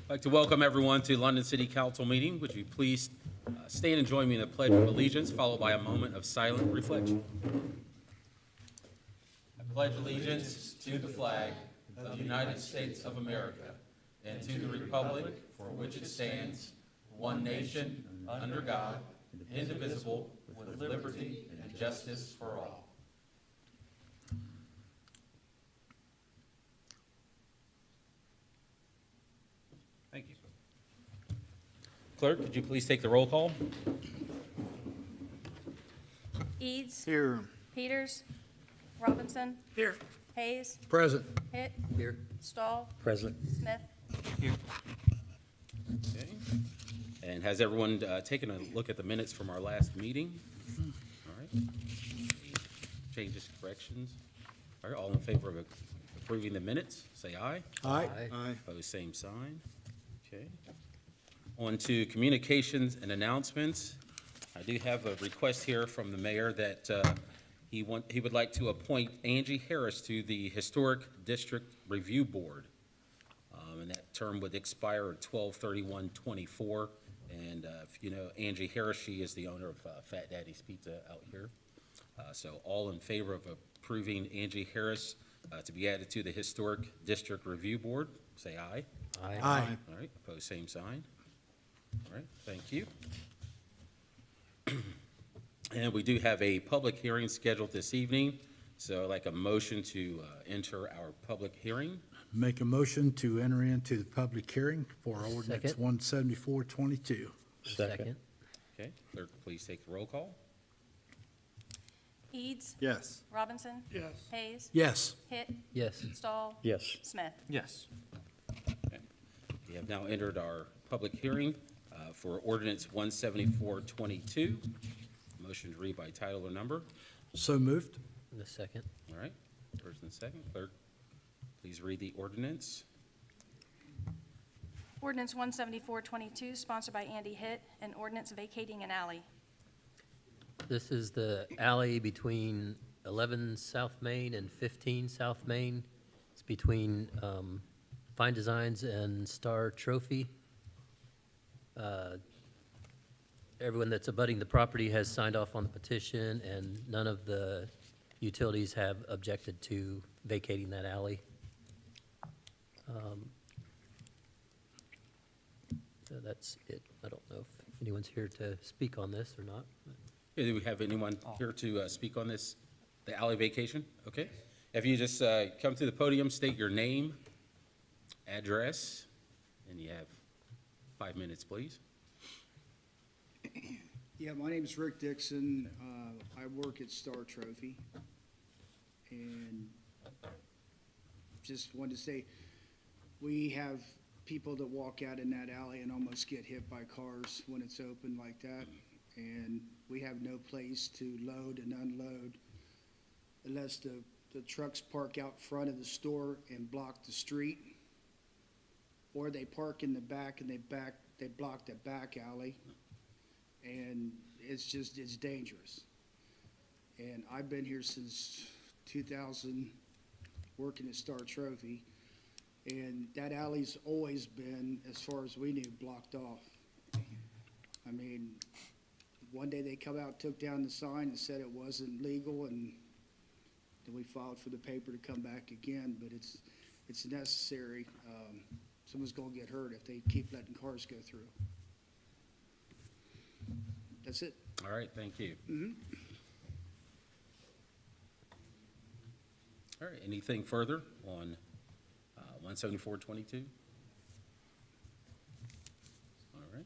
I'd like to welcome everyone to London City Council meeting. Would you please stand and join me in the Pledge of Allegiance, followed by a moment of silent reflection. I pledge allegiance to the flag of the United States of America and to the republic for which it stands, one nation, under God, indivisible, with liberty and justice for all. Thank you. Clerk, could you please take the roll call? Eads. Here. Peters. Robinson. Here. Hayes. Present. Hitt. Here. Stahl. Present. Smith. Here. Okay. And has everyone taken a look at the minutes from our last meeting? All right. Changes, corrections? All right, all in favor of approving the minutes, say aye. Aye. Aye. Opposed, same sign. Okay. On to communications and announcements. I do have a request here from the mayor that he would like to appoint Angie Harris to the Historic District Review Board. And that term would expire at 12/31/24. And if you know Angie Harris, she is the owner of Fat Daddy's Pizza out here. So all in favor of approving Angie Harris to be added to the Historic District Review Board, say aye. Aye. Aye. All right, opposed, same sign. All right, thank you. And we do have a public hearing scheduled this evening, so I'd like a motion to enter our public hearing. Make a motion to enter into the public hearing for ordinance Second. 174-22. Second. Okay, clerk, please take the roll call. Eads. Yes. Robinson. Yes. Hayes. Yes. Hitt. Yes. Stahl. Yes. Smith. Yes. Okay. We have now entered our public hearing for ordinance 174-22. Motion to read by title or number. So moved. The second. All right, first and second. Clerk, please read the ordinance. Ordinance 174-22, sponsored by Andy Hitt, an ordinance vacating an alley. This is the alley between 11 South Main and 15 South Main. It's between Fine Designs and Star Trophy. Everyone that's abutting the property has signed off on the petition, and none of the utilities have objected to vacating that alley. So that's it. I don't know if anyone's here to speak on this or not. Do we have anyone here to speak on this, the alley vacation? Okay. If you just come to the podium, state your name, address, and you have 5 minutes, please. Yeah, my name is Rick Dixon. I work at Star Trophy. And just wanted to say, we have people that walk out in that alley and almost get hit by cars when it's open like that. And we have no place to load and unload unless the trucks park out front of the store and block the street, or they park in the back and they block the back alley, and it's dangerous. And I've been here since 2000 working at Star Trophy, and that alley's always been, as far as we knew, blocked off. I mean, one day they come out, took down the sign and said it wasn't legal, and then we filed for the paper to come back again, but it's necessary. Someone's gonna get hurt if they keep letting cars go through. That's it. All right, thank you. All right, anything further on 174-22? All right,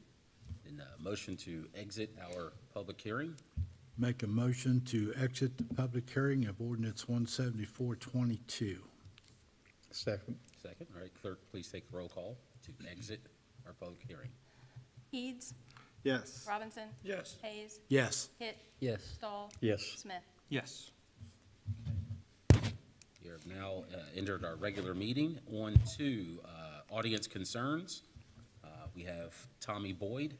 then motion to exit our public hearing. Make a motion to exit the public hearing of ordinance 174-22. Second. Second, all right, clerk, please take the roll call to exit our public hearing. Eads. Yes. Robinson. Yes. Hayes. Yes. Hitt. Yes. Stahl. Yes. Smith. Yes. We have now entered our regular meeting. On to audience concerns. We have Tommy Boyd.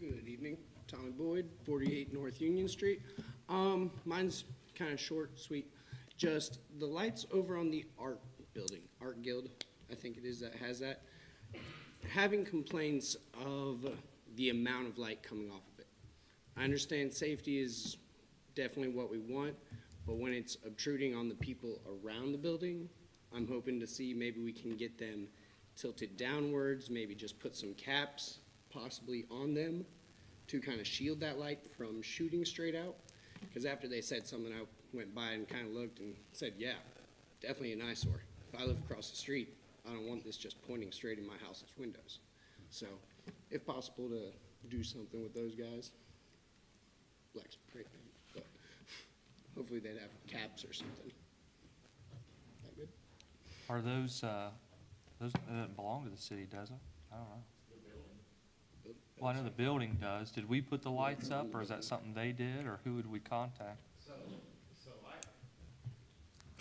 Good evening, Tommy Boyd, 48 North Union Street. Mine's kind of short, sweet. just the lights over on the art building, Art Guild, I think it is that has that, having complaints of the amount of light coming off of it. I understand safety is definitely what we want, but when it's obtruding on the people around the building, I'm hoping to see maybe we can get them tilted downwards, maybe just put some caps possibly on them to kind of shield that light from shooting straight out. Because after they said something, I went by and kind of looked and said, yeah, definitely an eyesore. If I live across the street, I don't want this just pointing straight in my house's windows. So if possible to do something with those guys, black's pretty, but hopefully they'd have caps or something. That good? Are those doesn't belong to the city, does it? I don't know. Well, I know the building does. Did we put the lights up, or is that something they did, or who would we contact?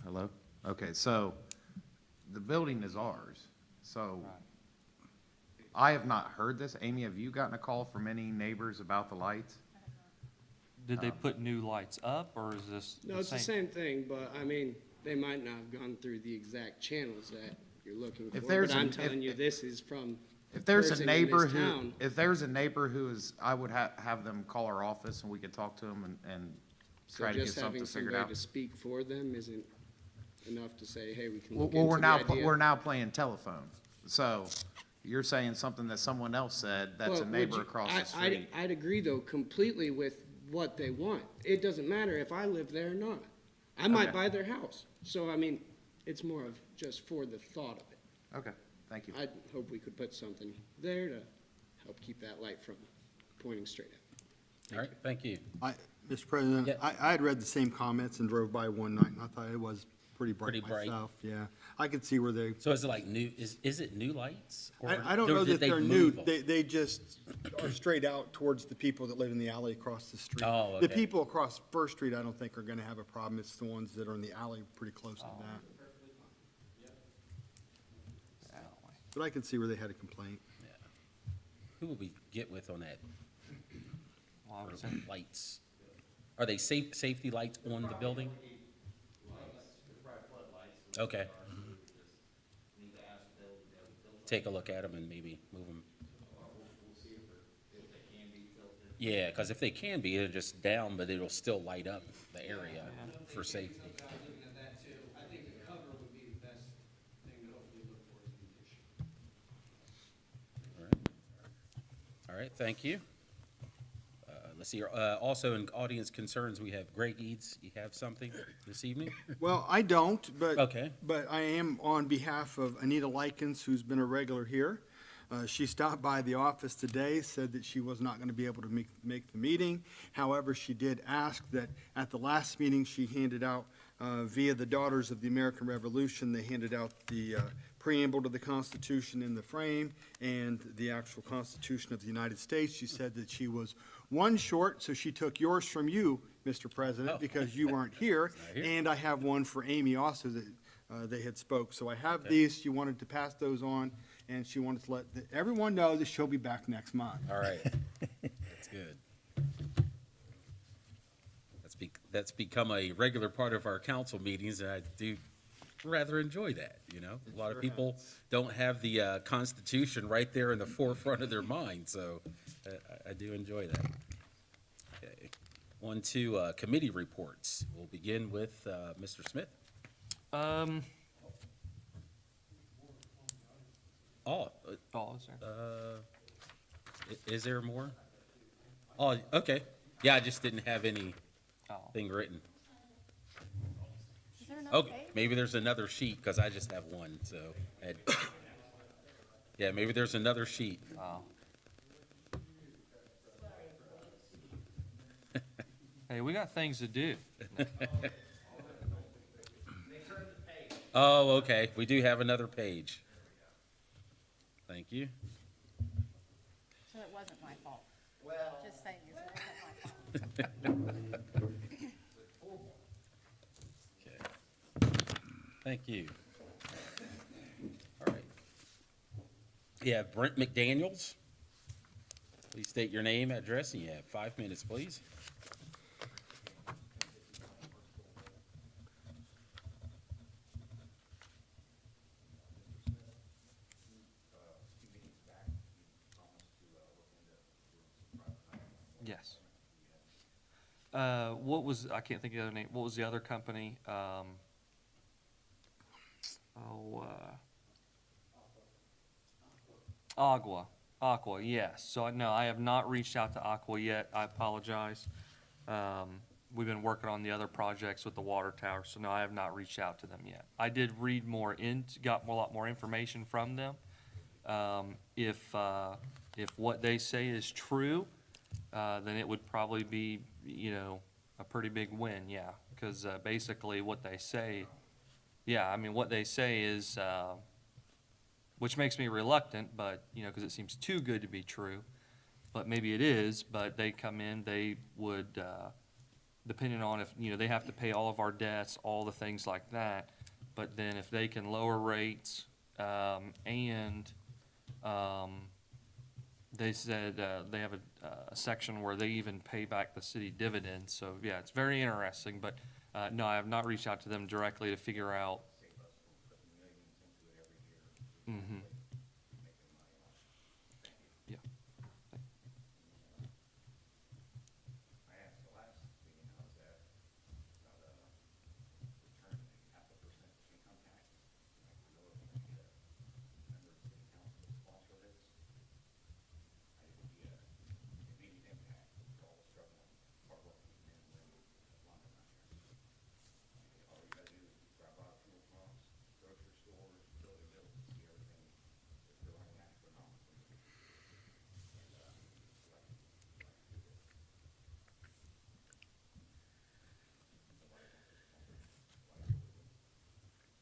Hello? Okay, so the building is ours, so Right. I have not heard this. Amy, have you gotten a call from any neighbors about the lights? Did they put new lights up, or is this No, the it's the same? same thing, but I mean, they might not have gone through the exact channels that you're looking for. If there's But I'm an- telling if- you, this is from If there's a person in neighbor this who, town. if there's a neighbor who is, I would have them call our office and we could talk to them and So try to get just something having figured somebody out. to speak for them isn't enough to say, hey, we can Well, look we're into the now, idea. we're now playing telephone. So you're saying something that someone else said, that's Well, a would neighbor you- across the I'd street. agree, though, completely with what they want. It doesn't matter if I live there or not. I might Okay. buy their house. So, I mean, it's more of just for the thought of it. Okay, thank you. I hope we could put something there to help keep that light from pointing straight at. All right, thank you. Mr. President, Yeah. I had read the same comments and drove by one night, and I thought it was pretty bright Pretty bright. myself, yeah. I could see where they, So is it like new, is it new lights? or I don't or know did that they they're move new, them? they just are straight out towards the people that live in the alley across the street. Oh, The okay. people across First Street, I don't think are gonna have a problem, it's the ones that are in the alley pretty close to Oh. that. But I could see where they had a complaint. Who will we get with on that, Well, I would say, lights? Are they safety lights on the building? Okay. Take a look at them and maybe move them. Yeah, because if they can be, they're just down, but it'll still light up the area for safety. Looking at that too, I think the cover would be the best thing to hopefully look for as an addition. All right, thank you. Let's see, also in audience concerns, we have Greg Eads. You have something this evening? Well, I don't, but. Okay. But I am on behalf of Anita Likens, who's been a regular here. She stopped by the office today, said that she was not going to be able to make the meeting. However, she did ask that at the last meeting, she handed out, via the Daughters of the American Revolution, they handed out the preamble to the Constitution in the frame and the actual Constitution of the United States. She said that she was one short, so she took yours from you, Mr. President, Oh. because you weren't here. Not here. And I have one for Amy also that they had spoke. So I have Okay. these. She wanted to pass those on, and she wanted to let everyone know that she'll be back next month. All right, that's good. That's become a regular part of our council meetings, and I do rather enjoy that, you know? A lot of people don't have the Constitution right there in the forefront of their mind, so I do enjoy that. Okay, on to committee reports. We'll begin with Mr. Smith. Oh, oh, is there? is there more? Oh, okay. Yeah, I just didn't have anything Oh. written. Is there another Oh, page? maybe there's another sheet, because I just have one, so. Yeah, maybe there's another sheet. Oh. Hey, we got things to do. Oh, okay, we do have another page. Thank you. So it wasn't my fault. Well. Just saying, it wasn't my fault. Okay. Thank you. All right. Yeah, Brent McDaniels. Please state your name, address, and you have 5 minutes, please. Yes. What was, I can't think of the other name, what was the other company? Aqua, yes. So, no, I have not reached out to Aqua yet. I apologize. We've been working on the other projects with the water tower, so no, I have not reached out to them yet. I did read got a lot more information from them. If what they say is true, then it would probably be, a pretty big win, yeah. Because basically what they say, what they say is, which makes me reluctant, but, because it seems too good to be true, but maybe it is, but they come in, they would, depending on if, they have to pay all of our debts, all the things like that, but then if they can lower rates, and they said they have a section where they even pay back the city dividends. So, yeah, it's very interesting. But, no, I have not reached out to them directly to figure out. Mm-hmm. Yeah.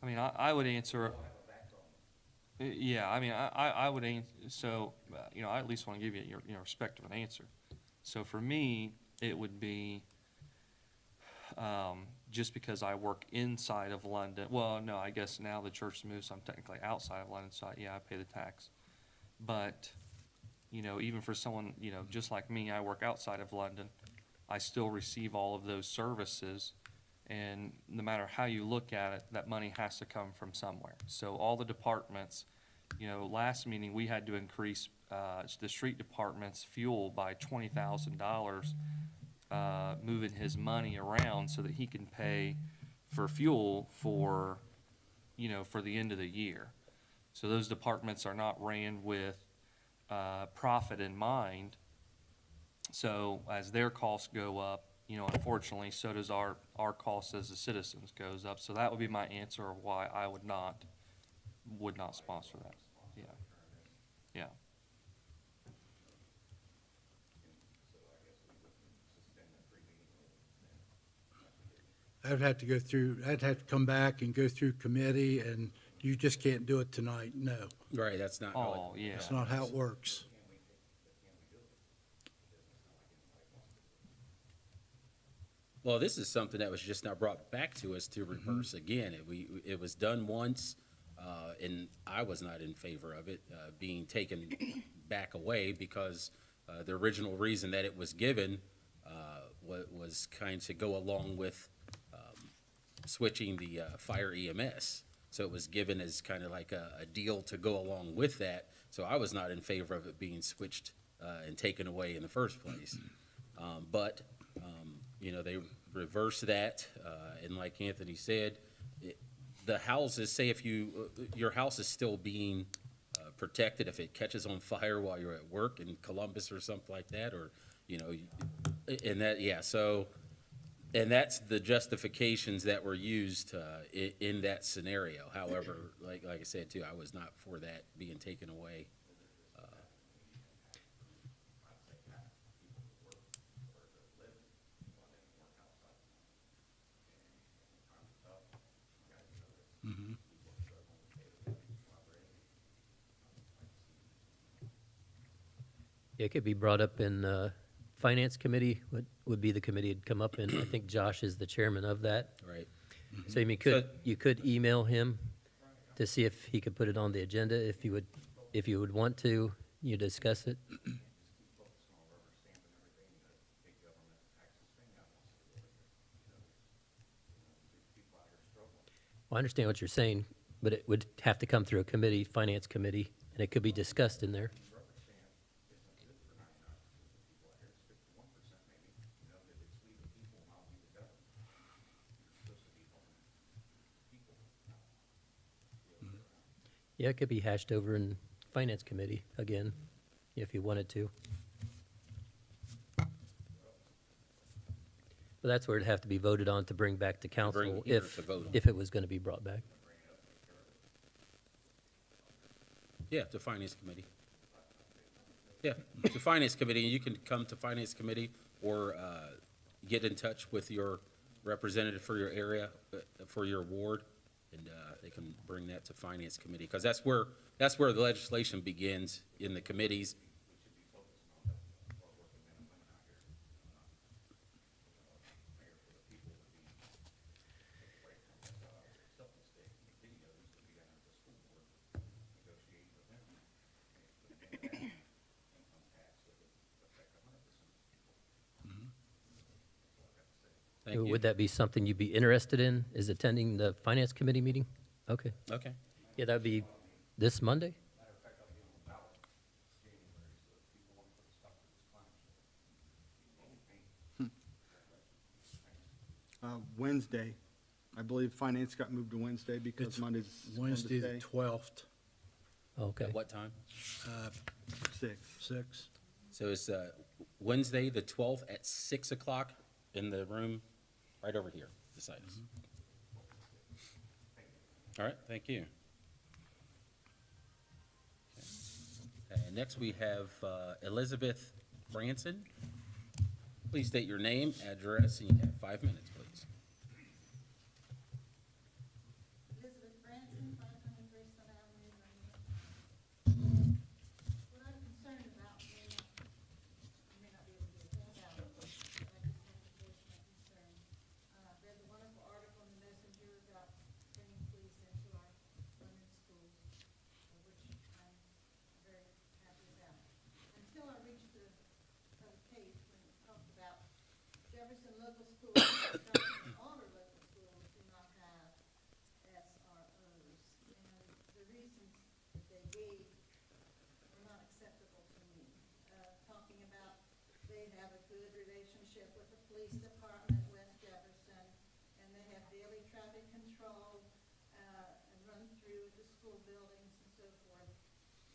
I mean, I would answer. Yeah, I mean, I would answer, so, I at least want to give you your respective an answer. So for me, it would be, just because I work inside of London, well, no, I guess now the church moved, so I'm technically outside of London, so yeah, I pay the tax. But, even for someone, just like me, I work outside of London, I still receive all of those services. And no matter how you look at it, that money has to come from somewhere. So all the departments, last meeting, we had to increase the street department's fuel by $20,000, moving his money around so that he can pay for fuel for the end of the year. So those departments are not ran with profit in mind. So as their costs go up, unfortunately, so does our cost as the citizens goes up. So that would be my answer of why I would not sponsor that. Yeah. Yeah. I'd have to come back and go through committee, and you just can't do it tonight, no. Right, that's not how Oh, yeah. That's not how it works. Well, this is something that was just now brought back to us to reverse again. It was done once, and I was not in favor of it being taken back away because the original reason that it was given was kind to go along with switching the fire EMS. So it was given as kind of like a deal to go along with that. So I was not in favor of it being switched and taken away in the first place. But they reverse that, and like Anthony said, the houses, say if your house is still being protected, if it catches on fire while you're at work in Columbus or something like that, or, and that, yeah, so, and that's the justifications that were used in that scenario. However, like I said too, I was not for that being taken away. It could be brought up in Finance Committee, would be the committee it'd come up in. I think Josh is the chairman of that. Right. So you could email him to see if he could put it on the agenda, if you would want to, discuss it. Well, I understand what you're saying, but it would have to come through a committee, Finance Committee, and it could be discussed in there. Yeah, it could be hashed over in Finance Committee again, if you wanted to. But that's where it'd have to be voted on to bring back to council here if, to vote on. if it was going to be brought back. Yeah, to Finance Committee. Yeah, to Finance Committee, and you can come to Finance Committee or get in touch with your representative for your area, for your ward, and they can bring that to Finance Committee, because that's where the legislation begins, in the committees. Thank you. Would that be something you'd be interested in, is attending the Finance Committee meeting? Okay. Okay. Yeah, that would be this Monday? Wednesday. I believe finance got moved to Wednesday because It's Monday's Wednesday, the Columbus Day. 12th, Okay. At what time? 6. 6. So it's Wednesday, the 12th, at 6 o'clock in the room right over here beside us. All right, thank you. Okay. And next we have Elizabeth Branson. Please state your name, address, and you have 5 minutes, please. Elizabeth Branson, 500 Branson Avenue, Birmingham. What I'm concerned about, may not be able to get it out, but I just want to voice my concern. Read the wonderful article in the Messenger about bringing police into our London schools, which I'm very happy about. Until I reached the other page when it talked about Jefferson local schools, Jefferson all our local schools do not have SROs. And the reasons that they gave were not acceptable to me. Talking about they have a good relationship with the police department, West Jefferson, and they have daily traffic control, and run through the school buildings and so forth.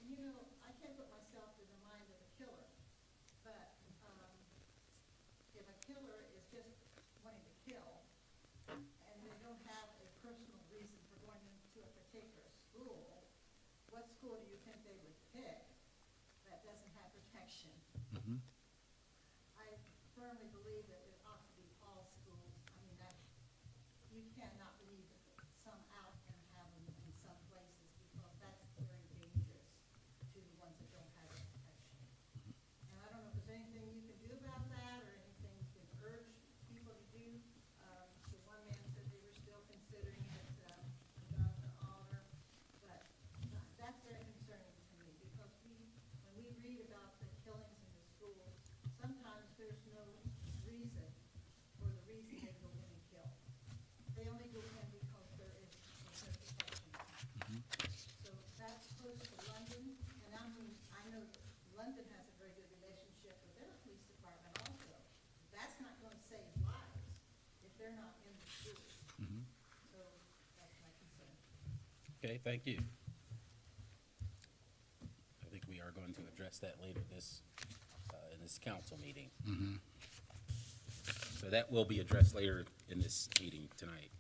And you know, I can't put myself in the mind of a killer, but, if a killer is just wanting to kill, and they don't have a personal reason for going into a particular school, what school do you think they would pick that doesn't have protection? I firmly believe that it ought to be all schools. I mean, that, you cannot leave some out and have them in some places, because that's very dangerous to the ones that don't have that protection. And I don't know if there's anything you can do about that, or anything you can urge people to do. The one man said they were still considering it, Jonathan Oliver, but that's very concerning to me, because when we read about the killings in the schools, sometimes there's no reason for the reason they go in and kill. They only go in because there's no protection. So that's close to London, and I know London has a very good relationship with their police department also. That's not gonna save lives if they're not in the schools. So that's my concern. Okay, thank you. I think we are going to address that later in this council meeting. So that will be addressed later in this meeting tonight.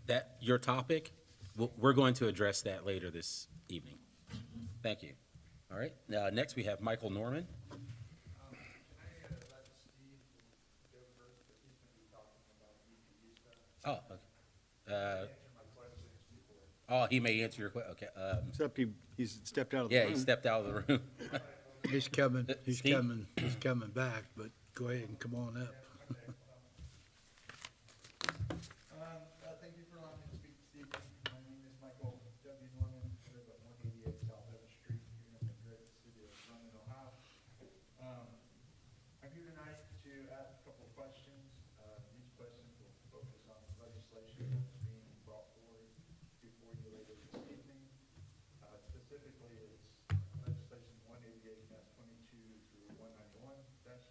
That, your topic, we're going to address that later this evening. Thank you. All right, now, next we have Michael Norman. Can I let Steve go first, but he's gonna be talking about EPU stuff. Oh, okay. Answer my questions before. Oh, he may answer your question, okay. Except he's stepped out of the room. Yeah, he stepped out of the room. He's coming, Steve? he's coming back, but go ahead and come on up. Thank you for allowing me to speak this evening. My name is Michael W. Norman. I live at 188 South Evans Street here in the great city of London, Ohio. I'm here tonight to ask a couple of questions. These questions will focus on legislation that's being brought forward before you later this evening. Specifically, it's legislation 188-22 through 191-22.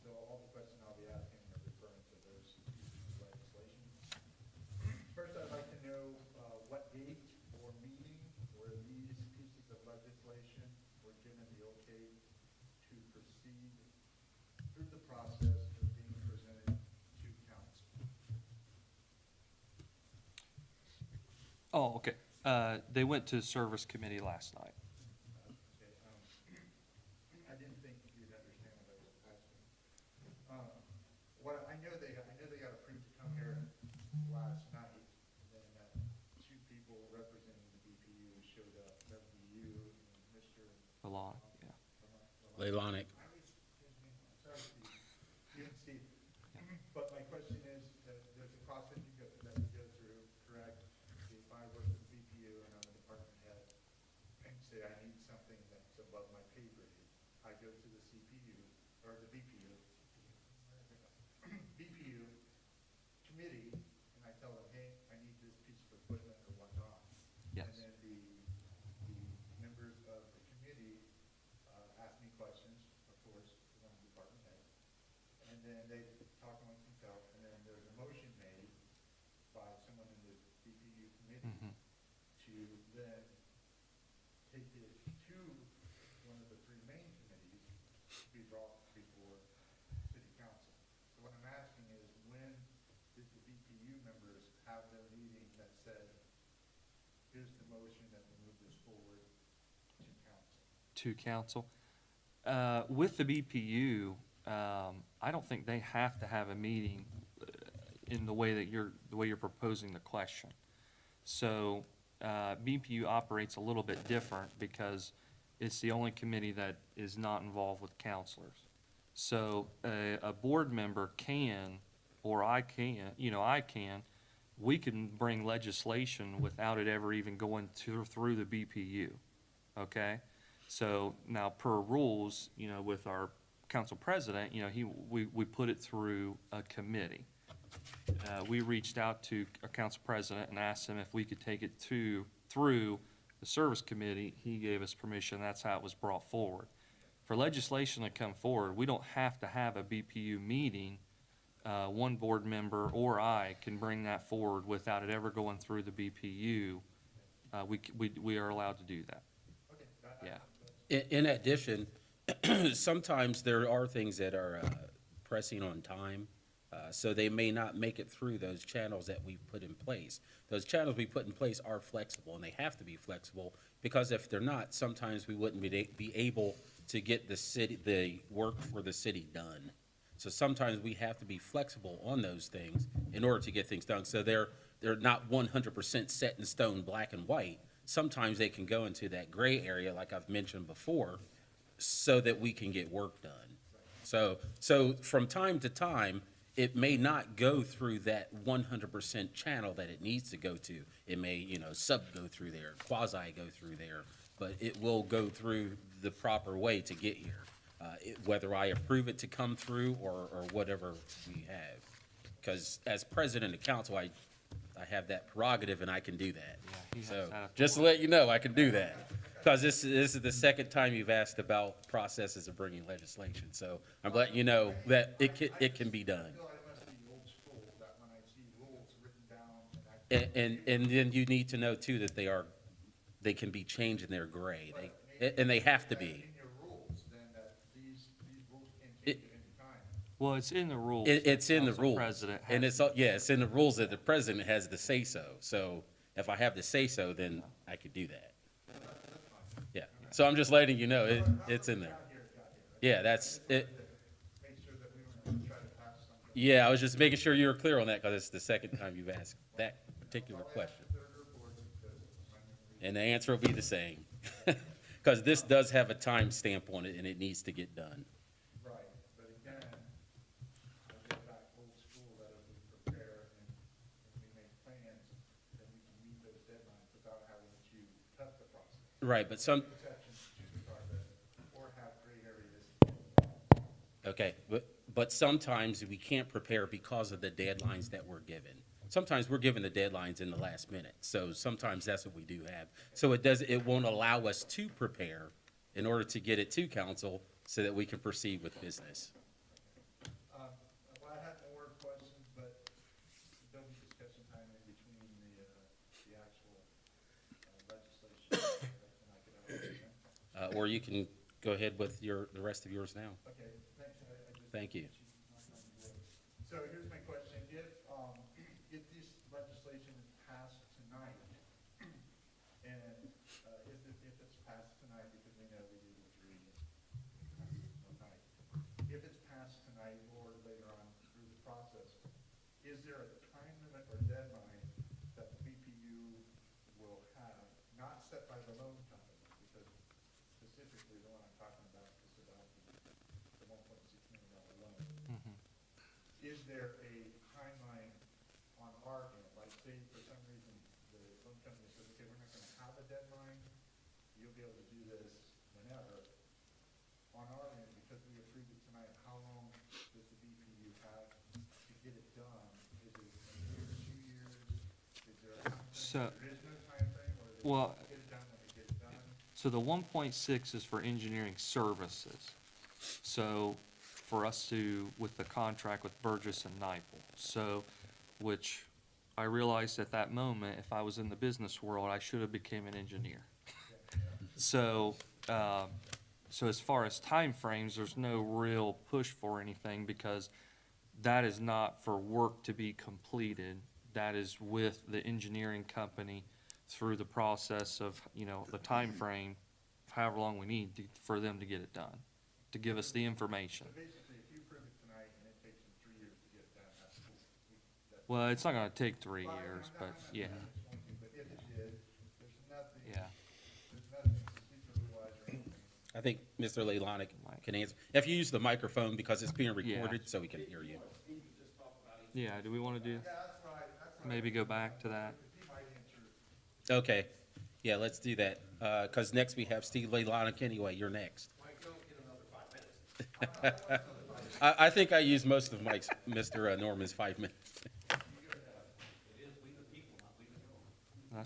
So all the questions I'll be asking are referring to those pieces of legislation. First, I'd like to know what gave through the process of being presented to council. Oh, okay. They went to service committee last night. Okay, I didn't think you'd understand what I was asking. What, I know they got approved to come here last night, and then, two people representing the BPU showed up, that would be you and Mr. Alon, yeah. Leilanic. Sorry, Steve. You and Steve. But my question is, there's a process that we go through, correct? If I work with the BPU and I'm a department head, and say I need something that's above my pay grade, I go to the CPU, or the BPU committee, and I tell them, hey, I need this piece of equipment or whatnot. Yes. And then the members of the committee, ask me questions, of course, because I'm a department head. And then they talk amongst themselves, and then there's a motion made by someone in the BPU committee to then take it to one of the three main committees to be brought before city council. So what I'm asking is, when did the BPU members have their meeting that said, here's the motion that will move this forward to council? To council. With the BPU, I don't think they have to have a meeting in the way that you're proposing the question. So, BPU operates a little bit different because it's the only committee that is not involved with counselors. So, a board member can, or I can, we can bring legislation without it ever even going through the BPU, okay? So now per rules, with our council president, we put it through a committee. We reached out to our council president and asked him if we could take it through the service committee. He gave us permission. That's how it was brought forward. For legislation to come forward, we don't have to have a BPU meeting. One board member or I can bring that forward without it ever going through the BPU. We are allowed to do that. Yeah. In addition, sometimes there are things that are pressing on time, so they may not make it through those channels that we put in place. Those channels we put in place are flexible, and they have to be flexible, because if they're not, sometimes we wouldn't be able to get the work for the city done. So sometimes we have to be flexible on those things in order to get things done. So they're not 100% set in stone, black and white. Sometimes they can go into that gray area, like I've mentioned before, so that we can get work done. So from time to time, it may not go through that 100% channel that it needs to go to. It may, sub go through there, quasi go through there, but it will go through the proper way to get here. Whether I approve it to come through or whatever we have. Because as president of council, I have that prerogative and I can do that. Yeah, he has So, that just to let you know, I can do that. Because this is the second time you've asked about processes of bringing legislation. So I'm letting you know that it can be done. I feel I must be old school, that when I see rules written down and I. And then you need to know too that they can be changed and they're gray. And they have to be. In your rules, then that these rules can change at any time. Well, it's in the rules. It's in the Council rules. President And has- it's in the rules that the president has the say-so. So if I have the say-so, then I could do that. Yeah, so I'm just letting you know, it's in there. Yeah, that's it. Make sure that we don't try to pass something. Yeah, I was just making sure you were clear on that, because it's the second time you've asked that particular question. And the answer will be the same. Because this does have a time stamp on it, and it needs to get done. Right, but again, I get back old school that if we prepare and we make plans, then we can meet those deadlines without having to cut the process. Right, but some, Exceptions to the process or have gray areas. okay, but sometimes we can't prepare because of the deadlines that we're given. Sometimes we're given the deadlines in the last minute, so sometimes that's what we do have. So it won't allow us to prepare in order to get it to council so that we can proceed with business. Well, I had more questions, but there'll be discussion time in between the actual legislation. And I could have. Or you can go ahead with the rest of yours now. Okay, thanks. I just Thank you. So here's my question, if this legislation is passed tonight, and, if it's passed tonight, because we know we do the 3 tonight. If it's passed tonight or later on through the process, is there a time limit or deadline that the BPU will have, not set by the loan company, because specifically the one I'm talking about is about the $1.6 million loan. Is there a timeline on our end, like say for some reason the loan company says, okay, we're not gonna have a deadline, you'll be able to do this whenever. On our end, because we approved it tonight, how long does the BPU have to get it done? Is it a year, 2 years? Is there a So- timeframe? There is no timeframe, or they Well- get it done when they get it done? So the 1.6 is for engineering services. So for us to, with the contract with Burgess and Nyepel. So, which I realized at that moment, if I was in the business world, I should have became an engineer. So, so as far as timeframes, there's no real push for anything because that is not for work to be completed. That is with the engineering company through the process of, the timeframe, however long we need for them to get it done, to give us the information. So basically, if you approve it tonight and it takes them 3 years to get it done, that's cool. That's Well, it's not gonna take 3 Well, years, I'm but not yeah, saying it's going to, but if it did, yeah. there's nothing procedurally-wise or anything. I think Mr. Leilanic can answer. If you use the microphone, because it's being recorded, so we can hear you. Yeah, do we wanna do, Yeah, that's right, maybe go back to that? because he might answer. Okay, yeah, let's do that, because next we have Steve Leilanic anyway, you're next. I think I used most of Mr. Norman's 5 minutes.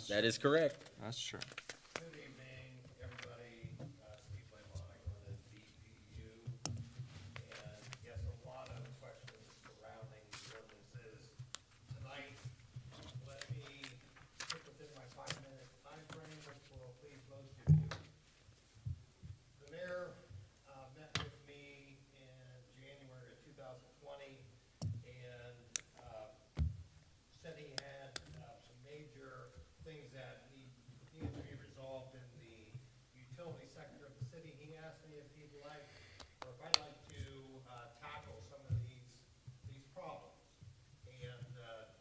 That is correct. That's true. Good evening, everybody. Steve Leilanic on the DPU. And yes, a lot of questions surrounding the ordinances tonight. Let me stick within my 5-minute time frame, which will please most of you. The mayor met with me in January of 2020 and said he had some major things that needed to be resolved in the utility sector of the city. He asked me if he'd like, or if I'd like to tackle some of these problems. And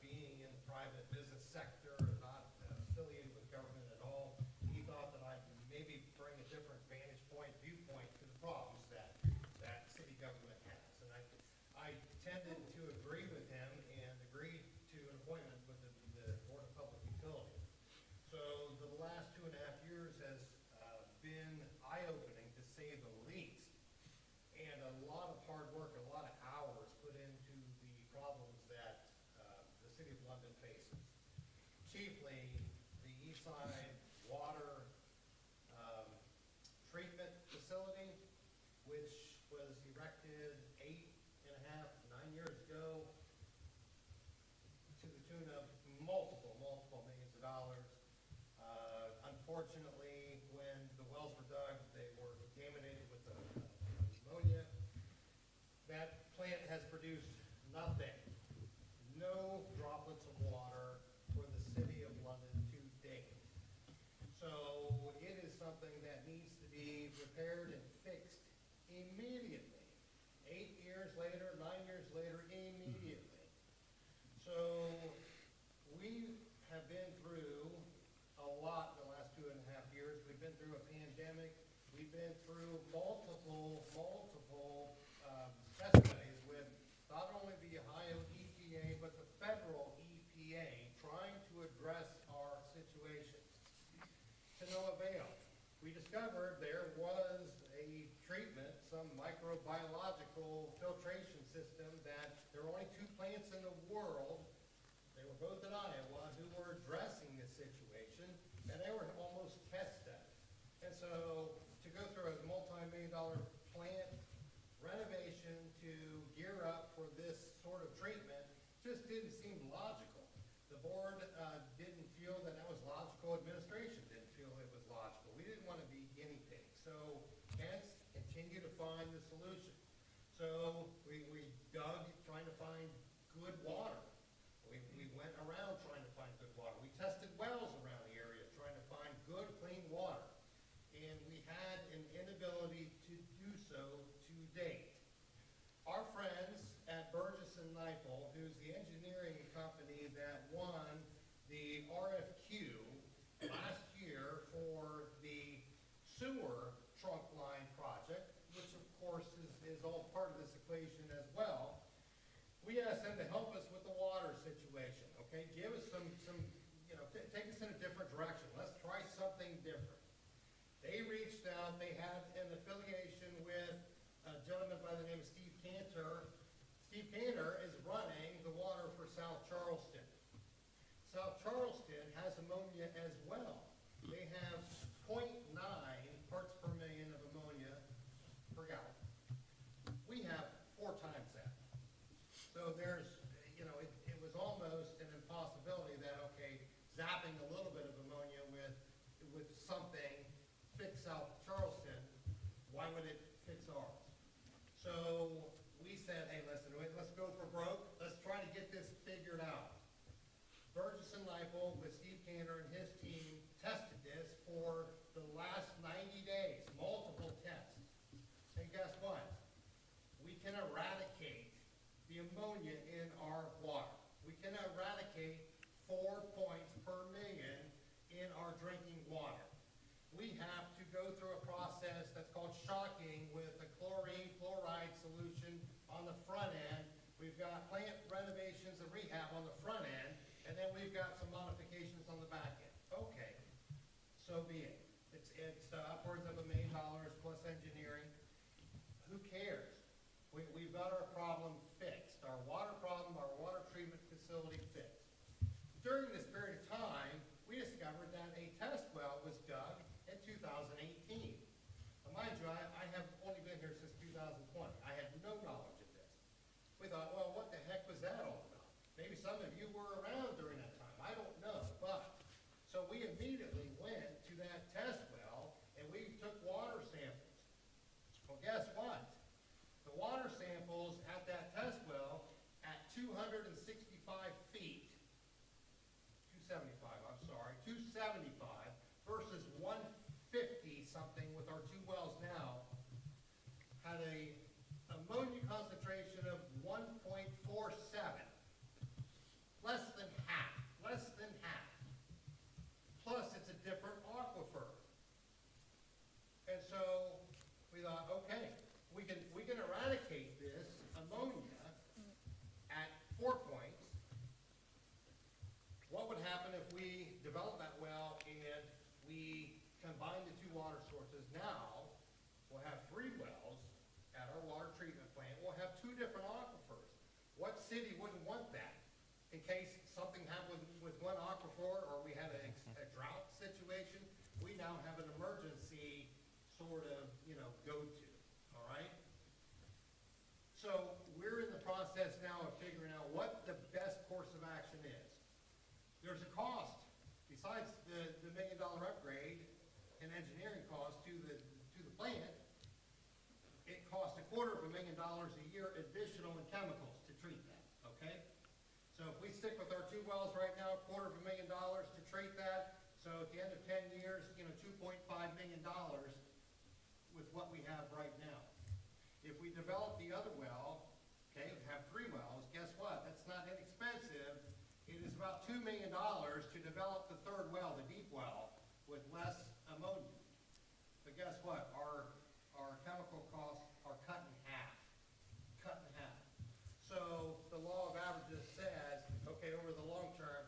being in the private business sector, not affiliated with government at all, he thought that I'd maybe bring a different viewpoint to the problems that city government has. And I tended to agree with him and agreed to an appointment with the Board of Public Utilities. So the last 2.5 years has been eye-opening, to say the least, and a lot of hard work, a lot of hours put into the problems that the city of London faces. Chiefly, the Eastside water treatment facility, which was erected 8.5, 9 years ago, to the tune of multiple millions of dollars. Unfortunately, when the wells were dug, they were contaminated with ammonia. That plant has produced nothing, no droplets of water for the city of London to date. So it is something that needs to be repaired and fixed immediately. 8 years later, 9 years later, immediately. So we have been through a lot in the last 2.5 years. We've been through a pandemic. We've been through multiple test studies with not only the Ohio EPA, but the federal EPA trying to address our situation. To no avail. We discovered there was a treatment, some microbiological filtration system, that there were only 2 plants in the world, they were both in Iowa, who were addressing this situation, and they were almost test studies. And so to go through a multi-million-dollar plant renovation to gear up for this sort of treatment just didn't seem logical. The board didn't feel that was logical. Administration didn't feel it was logical. We didn't want to be guinea pigs. So hence, continue to find the solution. So we dug trying to find good water. We went around trying to find good water. We tested wells around the area trying to find good, clean water. And we had an inability to do so to date. Our friends at Burgess and Nyepel, who's the engineering company that won the RFQ last year for the sewer trunk line project, which of course is all part of this equation as well. We asked them to help us with the water situation, okay? Give us some, take us in a different direction. Let's try something different. They reached out, they had an affiliation with a gentleman by the name of Steve Cantor. Steve Cantor is running the water for South Charleston. South Charleston has ammonia as well. They have 0.9 parts per million of ammonia per gallon. We have 4 times that. So there's, it was almost an impossibility that, okay, zapping a little bit of ammonia with something fix South Charleston, why would it fix ours? So we said, hey, listen, let's go for broke. Let's try to get this figured out. Burgess and Nyepel with Steve Cantor and his team tested this for the last 90 days, multiple tests. And guess what? We can eradicate the ammonia in our water. We can eradicate 4 points per million in our drinking water. We have to go through a process that's called shocking with a chlorine fluoride solution on the front end. We've got plant renovations and rehab on the front end, and then we've got some modifications on the back end. Okay, so be it. It's upwards of $1 million plus engineering. Who cares? We've got our problem fixed, our water problem, our water treatment facility fixed. During this period of time, we discovered that a test well was dug in 2018. Now, mind you, I have only been here since 2020. I had no knowledge of this. We thought, well, what the heck was that all about? Maybe some of you were around during that time. I don't know. But, so we immediately went to that test well and we took water samples. Well, guess what? The water samples at that test well at 265 feet, 275, I'm sorry, 275 versus 150 something with our 2 wells now, had a ammonia concentration of 1.47, less than half. Plus, it's a different aquifer. And so we thought, okay, we can eradicate this ammonia at 4 points. What would happen if we developed that well and we combined the 2 water sources? Now, we'll have 3 wells at our water treatment plant. We'll have 2 different aquifers. What city wouldn't want that? In case something happened with one aquifer or we had a drought situation, we now have an emergency sort of, go-to, all right? So we're in the process now of figuring out what the best course of action is. There's a cost, besides the $1 million upgrade and engineering cost to the plant. It costs $250,000 a year additional in chemicals to treat that, okay? So if we stick with our 2 wells right now, $250,000 to treat that, so at the end of 10 years, $2.5 million with what we have right now. If we develop the other well, okay, have 3 wells, guess what? That's not inexpensive. It is about $2 million to develop the 3rd well, the deep well, with less ammonia. But guess what? Our chemical costs are cut in half. So the law of averages says, okay, over the long term,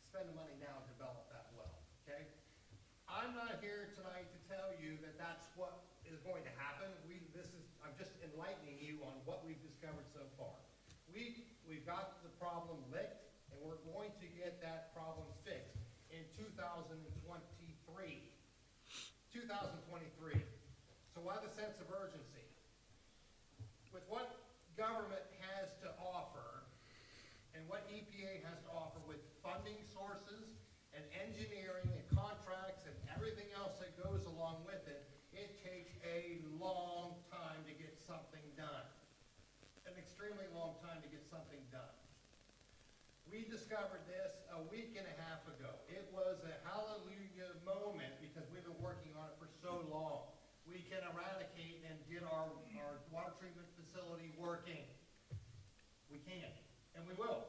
spend the money now to develop that well, okay? I'm not here tonight to tell you that that's what is going to happen. I'm just enlightening you on what we've discovered so far. We've got the problem licked, and we're going to get that problem fixed in 2023. So why the sense of urgency? With what government has to offer and what EPA has to offer with funding sources and engineering and contracts and everything else that goes along with it, it takes a long time to get something done. extremely long time to get something done. We discovered this a week and a half ago. It was a hallelujah moment because we've been working on it for so long. We can eradicate and get our water treatment facility working. We can, and we will.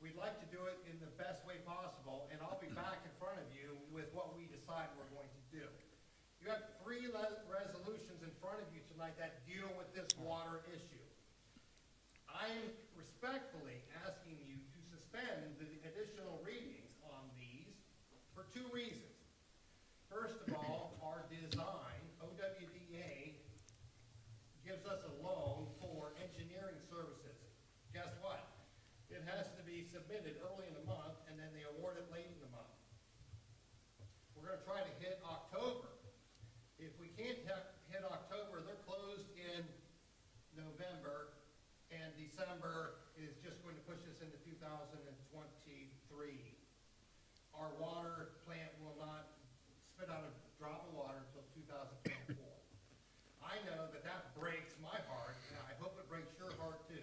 We'd like to do it in the best way possible, and I'll be back in front of you with what we decide we're going to do. You have 3 resolutions in front of you tonight that deal with this water issue. I'm respectfully asking you to suspend the additional readings on these for 2 reasons. First of all, our design, OWDA, gives us a loan for engineering services. Guess what? It has to be submitted early in the month, and then they award it late in the month. We're gonna try to hit October. If we can't hit October, they're closed in November, and December is just going to push us into 2023. Our water plant will not spit out a drop of water until 2024. I know that that breaks my heart, and I hope it breaks your heart too.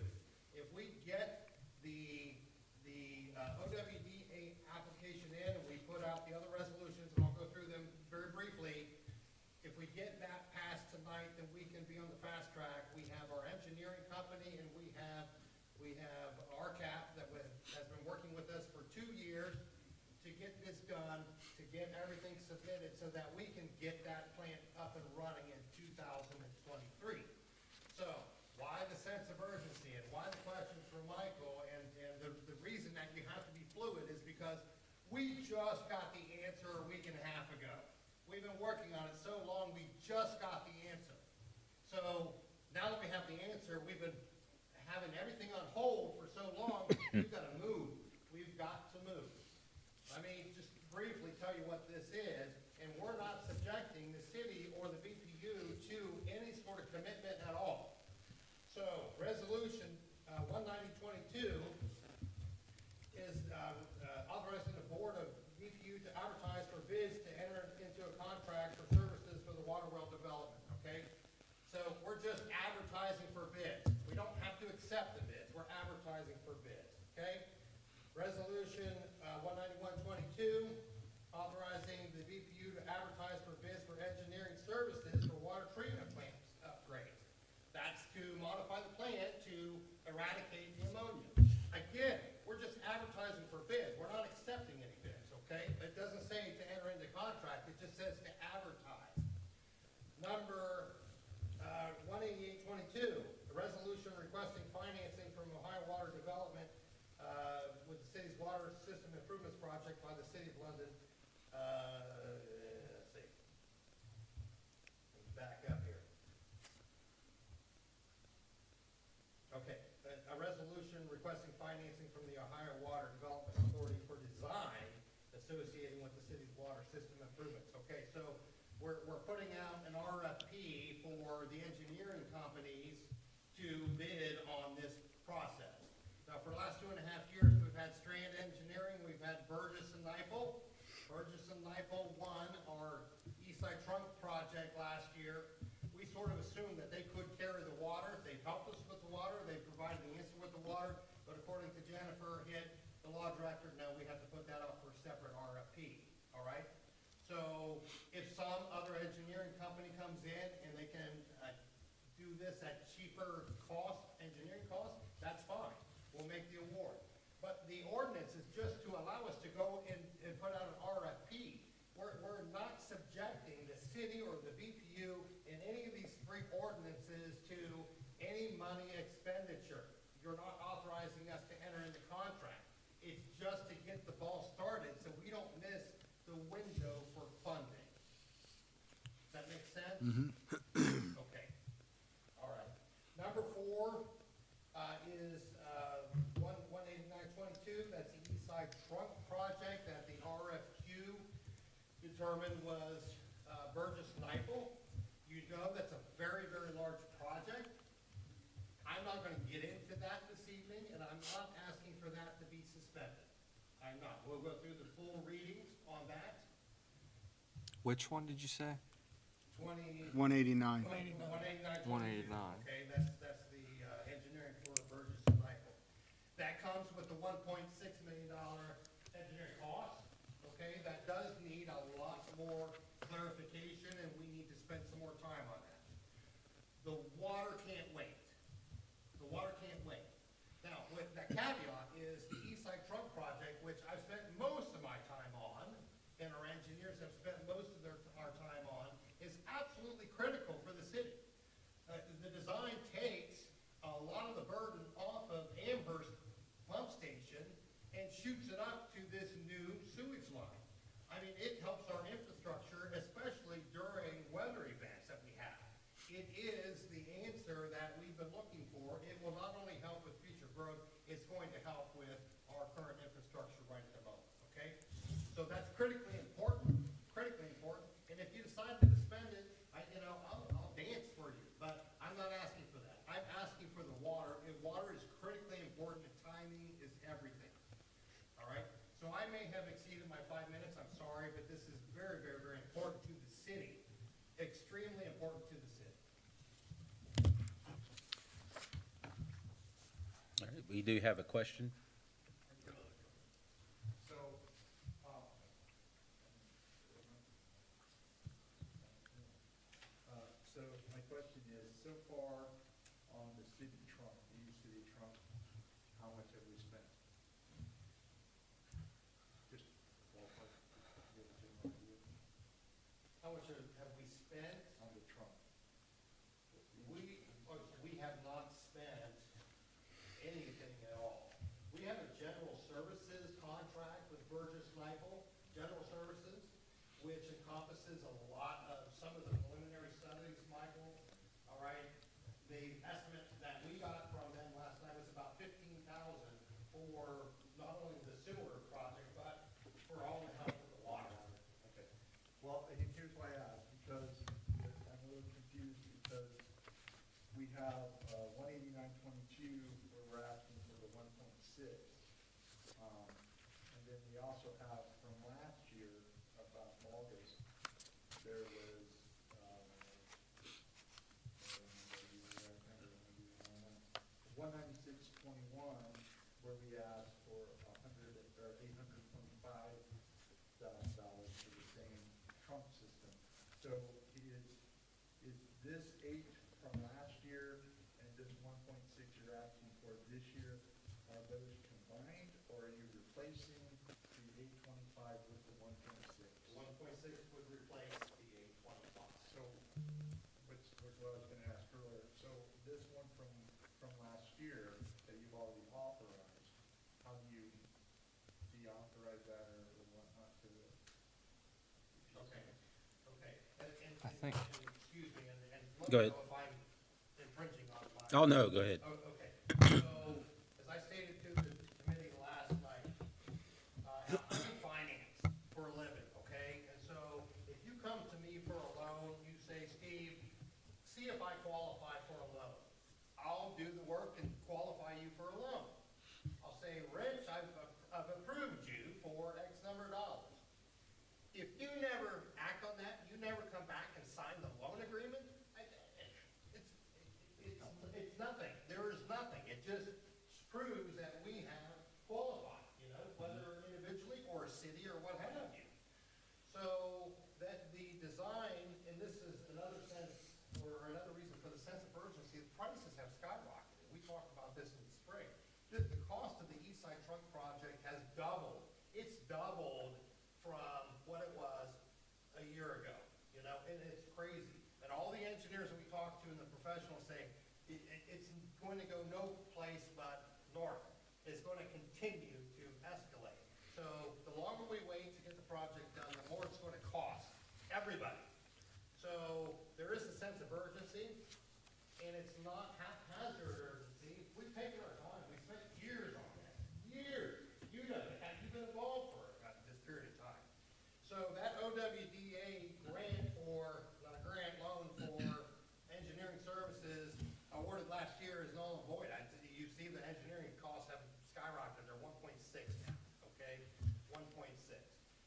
If we get the OWDA application in, and we put out the other resolutions, and I'll go through them very briefly. If we get that passed tonight, then we can be on the fast track. We have our engineering company, and we have RCAP that has been working with us for 2 years to get this done, to get everything submitted so that we can get that plant up and running in 2023. So, why the sense of urgency, and why the questions from Michael, and the reason that you have to be fluid is because we just got the answer a week and a half ago. We've been working on it so long, we just got the answer. So, now that we have the answer, we've been having everything on hold for so long, we've gotta move. We've got to move. Let me just briefly tell you what this is, and we're not subjecting the city or the BPU to any sort of commitment at all. So, resolution 19022 is authorizing the board of BPU to advertise for bids to enter into a contract for services for the water well development, okay? So, we're just advertising for bids. We don't have to accept the bids, we're advertising for bids, okay? Resolution 19122, authorizing the BPU to advertise for bids for engineering services for water treatment plant upgrades. That's to modify the plant to eradicate the ammonia. Again, we're just advertising for bids. We're not accepting any bids, okay? It doesn't say to enter into contract, it just says to advertise. Number 18822, a resolution requesting financing from Ohio Water Development with the city's water system improvements project by the City of London. Let's see. Let me back up here. Okay, a resolution requesting financing from the Ohio Water Development Authority for design associating with the city's water system improvements. Okay, so we're putting out an RFP for the engineering companies to bid on this process. Now, for the last 2.5 years, we've had Strand Engineering, we've had Burgess and Nyepel. Burgess and Nyepel won our Eastside Trunk project last year. We sort of assumed that they could carry the water. They've helped us with the water, they provided the answer with the water, but according to Jennifer Hitt, the law director, no, we have to put that out for a separate RFP, all right? So, if some other engineering company comes in and they can do this at cheaper cost, engineering cost, that's fine. We'll make the award. But the ordinance is just to allow us to go and put out an RFP. We're not subjecting the city or the BPU in any of these 3 ordinances to any money expenditure. You're not authorizing us to enter into contract. It's just to get the ball started so we don't miss the window for funding. Does that make sense? Okay. All right. Number 4 is 18922. That's the Eastside Trunk project that the RFQ determined was Burgess Nyepel. You know that's a very, very large project. I'm not going to get into that this evening, and I'm not asking for that to be suspended. I'm not. We'll go through the full readings on that. Which one did you say? 189. 189. 189. Okay, that's the engineering for comes with the $1.6 million engineering cost, okay? That does need a lot more clarification, and we need to spend some more time on that. The water can't wait. The water can't wait. Now, with that caveat is the Eastside Trunk Project, which I've spent most of my time on, and our engineers have spent most of our time on, is absolutely critical for the city. The design takes a lot of the burden off of Amherst Pump Station and shoots it up to this new sewage line. I mean, it helps our infrastructure, especially during weather events that we have. It is the answer that we've been looking for. It will not only help with future growth, it's going to help with our current infrastructure right at the moment, okay? So that's critically important, and if you decide to spend it, I'll dance for you, but I'm not asking for that. I'm asking for the water, and water is critically important, and timing is everything, all right? So I may have exceeded my 5 minutes, I'm sorry, but this is very, very, very important to the city, extremely important to the city. All right, we do have a question. So, so my question is, so far on the city trunk, the new city trunk, how much have we spent? Just ballpark, give a general idea How much have we spent? on the trunk. We have not spent anything at all. We have a general services contract with Burgess Nyepel, General Services, which encompasses a lot of, some of the preliminary studies, Michael, all right? The estimate that we got from them last night was about $15,000 for not only the sewer project, but for all the help with the water. Okay. Well, and here's why I asked, because I'm a little confused, because we have 189.22 where we're asking for the 1.6. And then we also have from last year, about August, there was 196.21 where we asked for $825,000 for the same trunk system. So is this 8 from last year and this 1.6 you're asking for this year, are those combined, or are you replacing the 825 with the 1.6? The 1.6 would replace the 825. So, which was what I was gonna ask earlier, so this one from last year that you've already authorized, how do you deauthorize that or whatnot to the? Okay, okay. I think- and excuse me, and let Go me ahead. know if I'm infringing on my. Oh, no, go ahead. Oh, okay. So, as I stated to the committee last night, I'm in finance for a living, okay? And so, if you come to me for a loan, you say, Steve, see if I qualify for a loan. I'll do the work and qualify you for a loan. I'll say, Rich, I've approved you for X number of dollars. If you never act on that, you never come back and sign the loan agreement, it's nothing. There is nothing. It just proves that we have qualified, whether individually or a city or what have you. So that the design, and this is another sense, or another reason for the sense of urgency, the prices have skyrocketed. We talked about this in the spring. The cost of the Eastside Trunk Project has doubled. It's doubled from what it was a year ago, and it's crazy. And all the engineers that we talked to and the professionals say, it's going to go no place but north. It's going to continue to escalate. So the longer we wait to get the project done, the more it's going to cost everybody. So there is a sense of urgency, and it's not haphazard urgency. We've taken our time. We spent years on this. Years. You've been involved for this period of time. So that OWDA grant not a grant, loan for engineering services awarded last year is null and void. You see the engineering costs have skyrocketed. They're 1.6 now, okay? 1.6.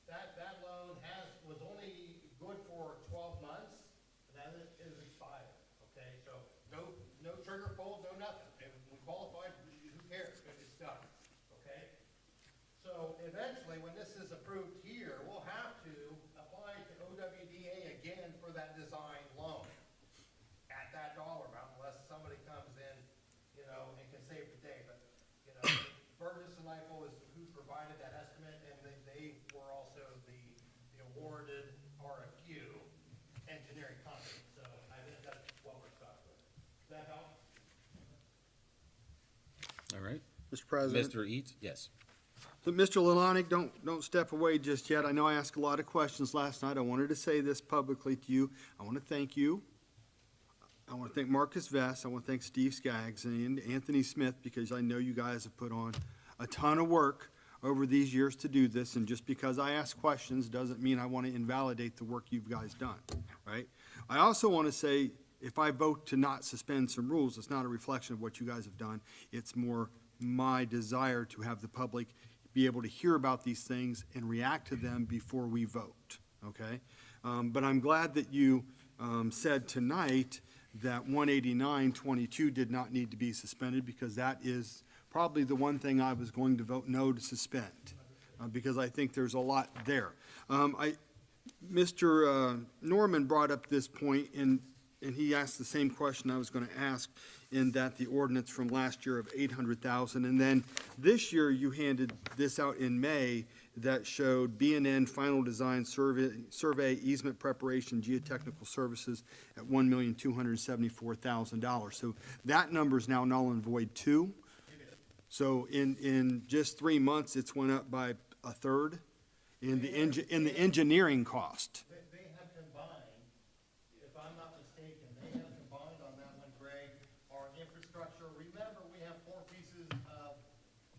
That loan was only good for 12 months, and then it is expired, okay? So no trigger pulled, no nothing. If we qualified, who cares? It's done. eventually, when this is approved here, we'll have to apply to OWDA again for that design loan at that dollar amount, unless somebody comes in, and can save the day. But, Burgess and Eichel is who provided that estimate, and they were also the awarded RFQ engineering company. So I think that's what we're stuck with. Does that help? All right. Mr. President. Mr. Eads, yes. So, Mr. Lalonick, don't step away just yet. I know I asked a lot of questions last night. I wanted to say this publicly to you. I want to thank you. I want to thank Marcus Vest. I want to thank Steve Skaggs and Anthony Smith, because I know you guys have put on a ton of work over these years to do this, and just because I ask questions doesn't mean I want to invalidate the work you guys done, right? I also want to say, if I vote to not suspend some rules, it's not a reflection of what you guys have done. It's more my desire to have the public be able to hear about these things and react to them before we vote, okay? But I'm glad that you said tonight that 189-22 did not need to be suspended, because that is probably the one thing I was going to vote no to suspend, because I think there's a lot there. Mr. Norman brought up this point, and he asked the same question I was going to ask, in that the ordinance from last year of 800,000, and then this year you handed this out in May that showed B&N final design survey easement preparation geotechnical services at $1,274,000. So that number is now null and void too. So in just 3 months, it's went up by a third in the engineering cost. They have combined, if I'm not mistaken, they have combined on that one, Greg, our infrastructure. Remember, we have 4 pieces of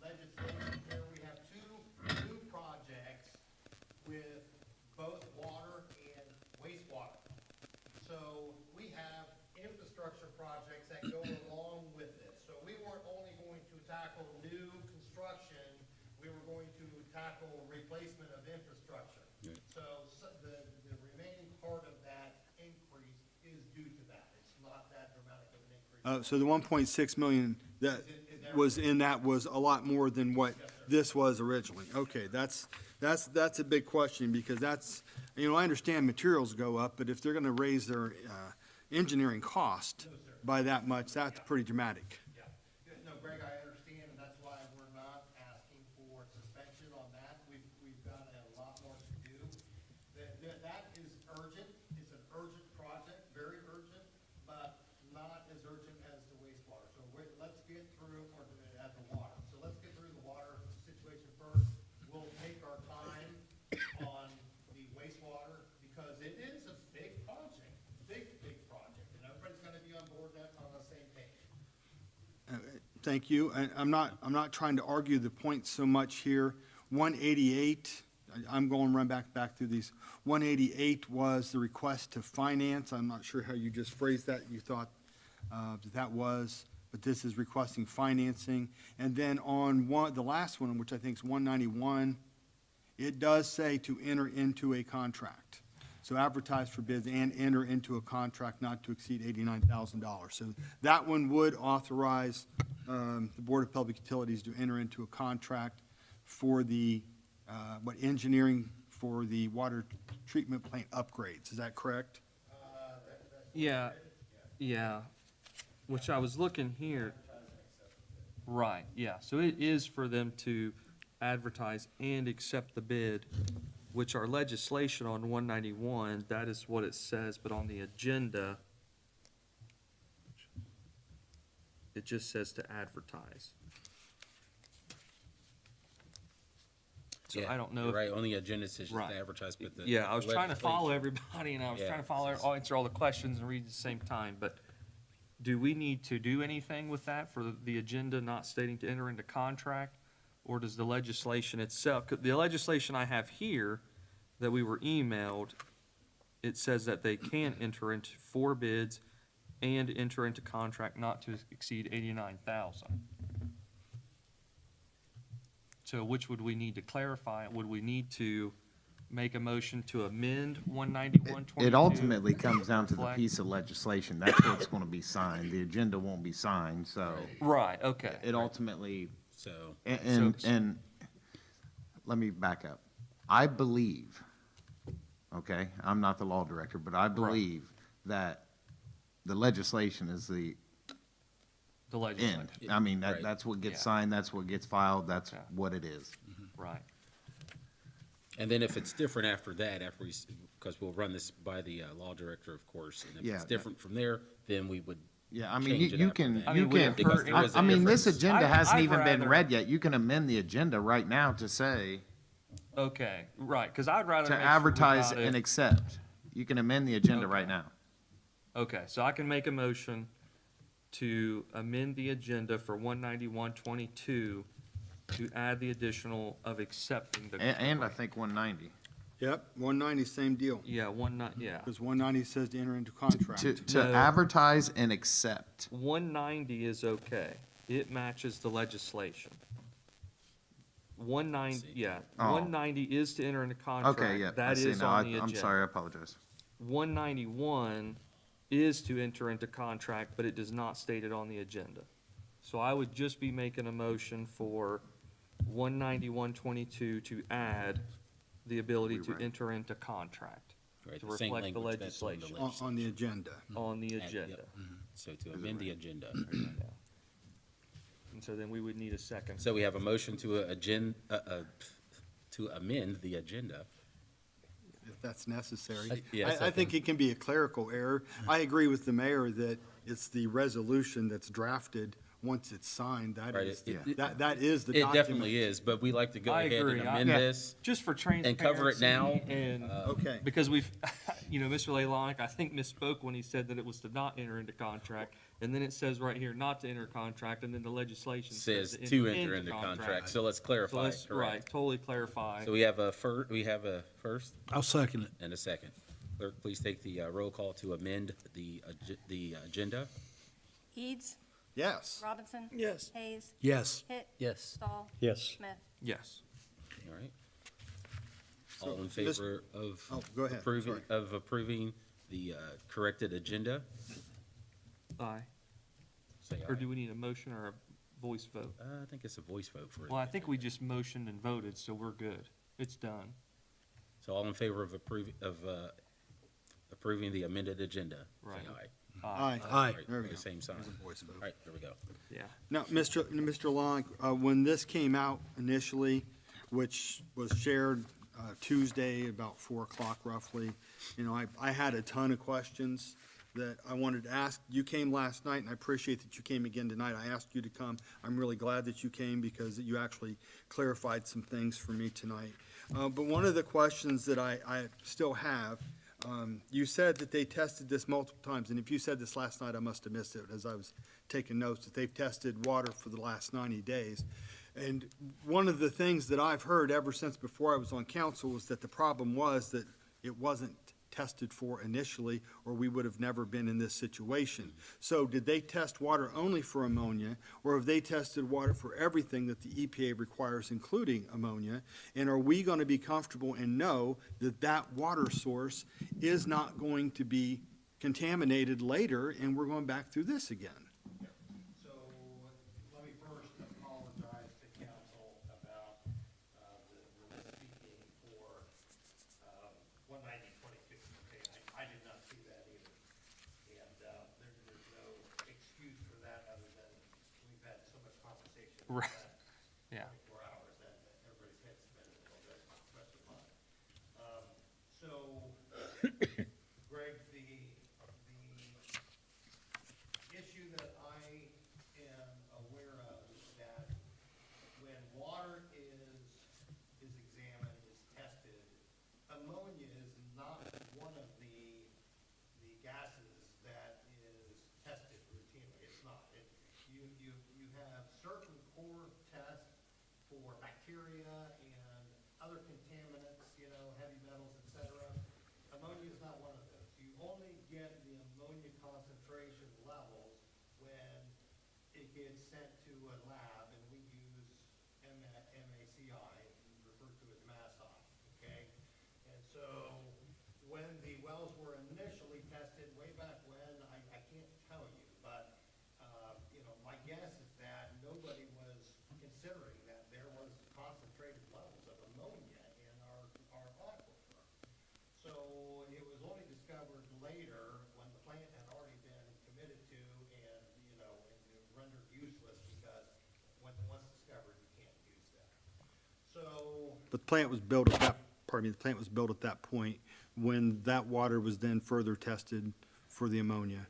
legislation here. We have 2 new projects with both water and wastewater. So we have infrastructure projects that go along with this. So we weren't only going to tackle new construction, we were going to tackle replacement of infrastructure. So the remaining part of that increase is due to that. It's not that dramatic of an increase. So the 1.6 million that was in that was a lot more than what this was originally. Okay, that's a big question, because that's, I understand materials go up, but if they're gonna raise their engineering cost by that much, that's pretty dramatic. Yeah. No, Greg, I understand, and that's why we're not asking for suspension on that. We've got a lot more to do. That is urgent. It's an urgent project, very urgent, but not as urgent as the wastewater. So let's get through, or at the water. So let's get through the water situation first. We'll take our time on the wastewater, because it is a big project, big project, and everybody's gonna be on board on the same page. Thank you. I'm not trying to argue the point so much here. 188, I'm going to run back through these. 188 was the request to finance. I'm not sure how you just phrased that. You thought that was, but this is requesting financing. And then on the last one, which I think is 191, it does say to enter into a contract. So advertise for bids and enter into a contract not to exceed $89,000. So that one would authorize the Board of Public Utilities to enter into a contract for the, engineering for the water treatment plant upgrades. Is that correct? Yeah, yeah, which I was looking here. Right, yeah, so it is for them to advertise and accept the bid, which our legislation on 191, that is what it says, but on the agenda, it just says to advertise. So Yeah, I don't know you're if- right, on the agenda it says just Right. to advertise, but the. Yeah, I was trying to follow legislation- everybody, and I was Yeah. trying to answer all the questions and read at the same time, but do we need to do anything with that for the agenda not stating to enter into contract? Or does the legislation itself, 'cause the legislation I have here that we were emailed, it says that they can enter into 4 bids and enter into contract not to exceed 89,000. So which would we need to clarify? Would we need to make a motion to amend 191-22? It ultimately comes down to the Reflect- piece of legislation. That's what's gonna be signed. The agenda won't be signed, so Right, okay. it ultimately, So, and let me back up. I believe, okay, I'm not the law director, but I believe that the legislation is the The legislature. end. I mean, Right. that's what gets Yeah. signed, that's what gets filed, that's Yeah. what it is. Right. And then if it's different after that, after we, because we'll run this by the law director, of course, and if Yeah, it's that- different from there, then we would Yeah, I mean, change it you after can, that. I you mean, would can, it Because hurt- there is a I mean, this difference. agenda hasn't I'd even been rather- read yet. You can amend the agenda right now to say, Okay, right, because I'd rather to make sure we advertise got it- and accept. You can amend the agenda right Okay. now. Okay, so I can make a motion to amend the agenda for 19122 to add the additional of accepting the. And I think 190. Yep, 190, same deal, Yeah, yeah. because 190 says to enter into contract. To No. advertise and accept. 190 is okay. It matches the legislation. 190, yeah, Oh. 190 is to enter into contract. Okay, yeah, I That see is now. on the I'm agenda. sorry, I apologize. 191 is to enter into contract, but it does not state it on the agenda. So I would just be making a motion for 19122 to add the ability to Rewrite. enter into contract Right, to the same reflect the language that's on the legislation On the agenda. on the Yep, agenda. So to amend the agenda. Yeah. And so then we would need a second. So we have a motion to to amend the agenda. If that's necessary. Yes, I I think it can be a clerical error. I agree with the mayor that it's the resolution that's drafted, once it's signed, that Right, is, it- that is the It document. definitely is, but we like to go I ahead agree. and I- amend Yeah. this. Just for transparency. And cover it now. And, Okay. because we've, Mr. Leilanic, I think misspoke when he said that it was to not enter into contract. And then it says right here, not to enter contract, and then the legislation Says to enter into contract, so let's So clarify, let's, right, correct. totally clarify. So we have a first I'll second it. and a second. Clerk, please take the roll call to amend the agenda. Eads, Yes. Robinson. Yes. Hayes, Yes. Hitt, Yes. Stahl, Yes. Smith. Yes. All right. All in Mis- favor of Oh, go ahead, approving, sorry. of approving the corrected agenda? Aye. Say Or aye. do we need a motion or a voice vote? I think it's a voice vote for. Well, I the think we agenda. just motioned and voted, so we're good. It's done. So all in favor of approving the amended agenda? Say Right. aye. Aye. Aye. Right, There we the go. same sign. There's a voice vote. All right, there we go. Yeah. Now, Mr. Long, when this came out initially, which was shared Tuesday about 4 o'clock roughly, I had a ton of questions that I wanted to ask. You came last night, and I appreciate that you came again tonight. I asked you to come. I'm really glad that you came because you actually clarified some things for me tonight. But one of the questions that I still have, you said that they tested this multiple times, and if you said this last night, I must have missed it as I was taking notes, that they've tested water for the last 90 days. And one of the things that I've heard ever since before I was on council was that the problem was that it wasn't tested for initially, or we would have never been in this situation. So did they test water only for ammonia, or have they tested water for everything that the EPA requires, including ammonia? And are we going to be comfortable and know that that water source is not going to be contaminated later, and we're going back through this again? So, let me first apologize to council about, the speaking for, 190-22. Okay, I did not see that either. And, there's no excuse for that other than we've had so much conversation. in the Right. last Yeah. 24 hours that everybody's head's spinning a little bit, rest of mine. So, Greg, the issue that I am aware of is that when water is examined, is tested, ammonia is not one of the gases that is tested routinely. It's not. You have certain core tests for bacteria and other contaminants, heavy metals, et cetera. Ammonia is not one of those. You only get the ammonia concentration levels when it gets sent to a lab, and we use MACI, referred to as MASI, okay? And so, when the wells were initially tested, way back when, I can't tell you, but, my guess is that nobody was considering that there was concentrated levels of ammonia later, when the plant had already been committed to and, and rendered useless because once discovered, you can't use that. So, But the plant was built at that, pardon me, the plant was built at that point when that water was then further tested for the ammonia.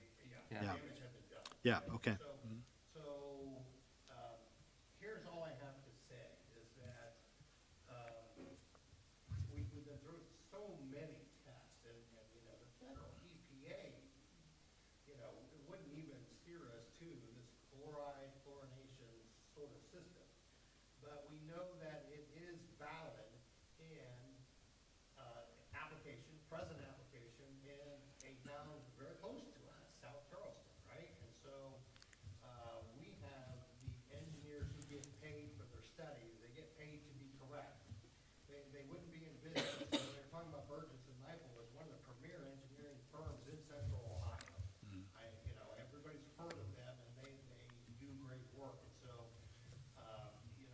yeah, Yeah. damage had been done. Yeah, okay. So, here's all I have to say is that, we've been through so many tests and, the federal EPA, it wouldn't even steer us to this chloride chlorination sort of system. But we know that it is valid in, application, present application in a town very close to us, South Charleston, right? And so, we have the engineers who get paid for their studies, they get paid to be correct. They wouldn't be in business, they're talking about Branson was one of the premier engineering firms in central Ohio. Everybody's heard of them and they do great work. And so,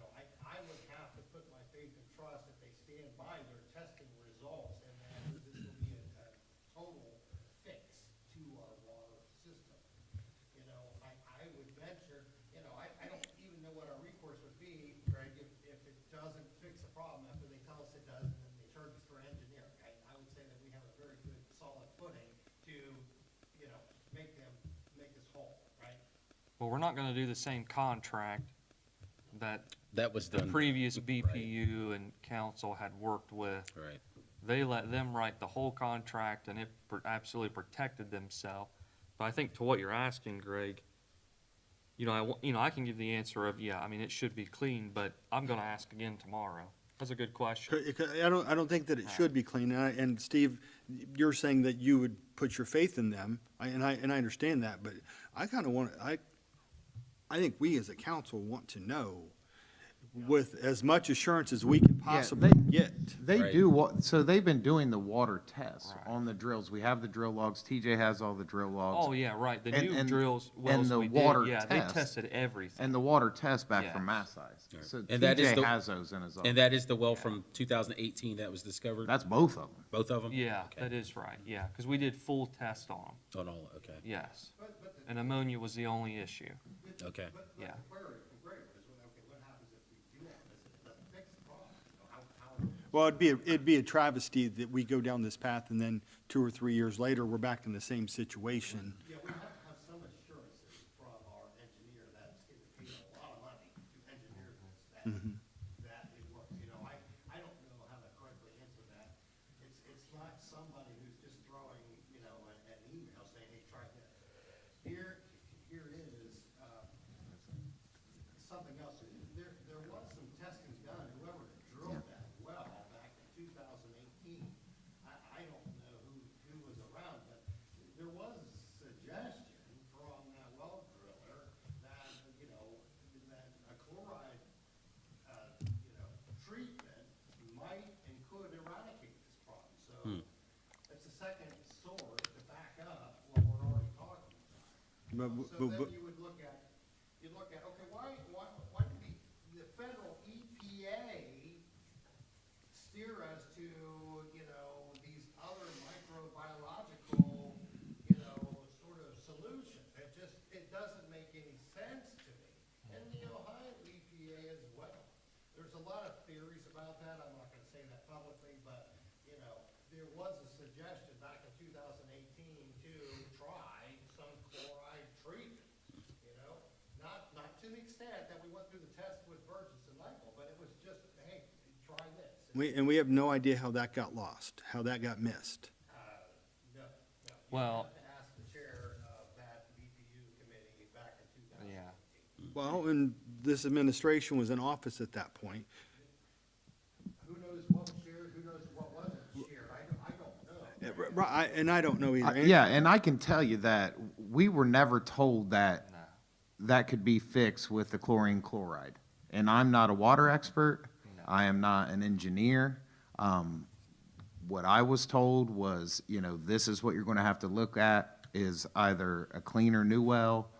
I would have to put my faith and trust that they stand by their testing results and that this will be a total fix to our water system. I would venture, I don't even know what our recourse would be, Greg, if it doesn't fix the problem after they tell us it does and then they charge us for engineering. I would say that we have a very good solid footing to, make this whole, right? Well, we're not gonna do the same contract that That was the done. previous BPU and council had worked with. Right. They let them write the whole contract and it absolutely protected themselves. But I think to what you're asking, Greg, I can give the answer of, yeah, I mean, it should be clean, but I'm gonna ask again tomorrow. That's a good question. I don't think that it should be clean, and Steve, you're saying that you would put your faith in them, and I understand that, but I kind of want, I think we as a council want to know with as much assurance as we can possibly get. They Right. do, so they've been doing the water tests Right. on the drills. We have the drill logs. TJ has all the drill logs. Oh, yeah, right, the And- new and- drills, and wells the we water did, yeah, they test. tested everything. And the water test back from Yes. Massize. Right. So And that is TJ the- has those in his office. And that is the well from 2018 that was discovered? That's both of them. Both of them? Yeah, Okay. that is right, yeah, because we did full test on them, On all, okay, yes. And ammonia was the only issue, okay. yeah. Query from Greg was, okay, what happens if we do all this and it doesn't fix the problem? Well, it'd be a travesty that we go down this path and then 2 or 3 years later, we're back in the same situation. Yeah, we have to have some assurances from our engineer that's getting paid a lot of money to engineer this, that it works. I don't know how to correctly answer that. It's not somebody who's just throwing, an email saying, hey, try this. Here is, something else. There was some testing done, whoever drilled that well back in 2018. I don't know who was around, but there was a suggestion from that well driller that, that a chloride, treatment might and could eradicate this problem. So it's a second source to back up what we're already talking about. So then you would look at, okay, why did the federal EPA steer us to, these other microbiological, sort of solutions? It doesn't make any sense to me. And the Ohio EPA as well. There's a lot of theories about that. I'm not gonna say that publicly, but, there was a suggestion back in 2018 to try some chloride treatment, not to the extent that we went through the test with Burgess and Michael, but it was just, hey, try this. And we have no idea how that got lost, how that got missed. No. Well- You have to ask the chair of that BPU committee back in 2018. Yeah. Well, and this administration was in office at that point. Who knows what was shared, who knows what wasn't shared? I don't know. Right, and I don't know either. Yeah, and I can tell you that we were never told that that could be fixed with the chlorine chloride. And I'm not a water expert. I am not an engineer. What I was told was, this is what you're going to have to look at is either a cleaner new well,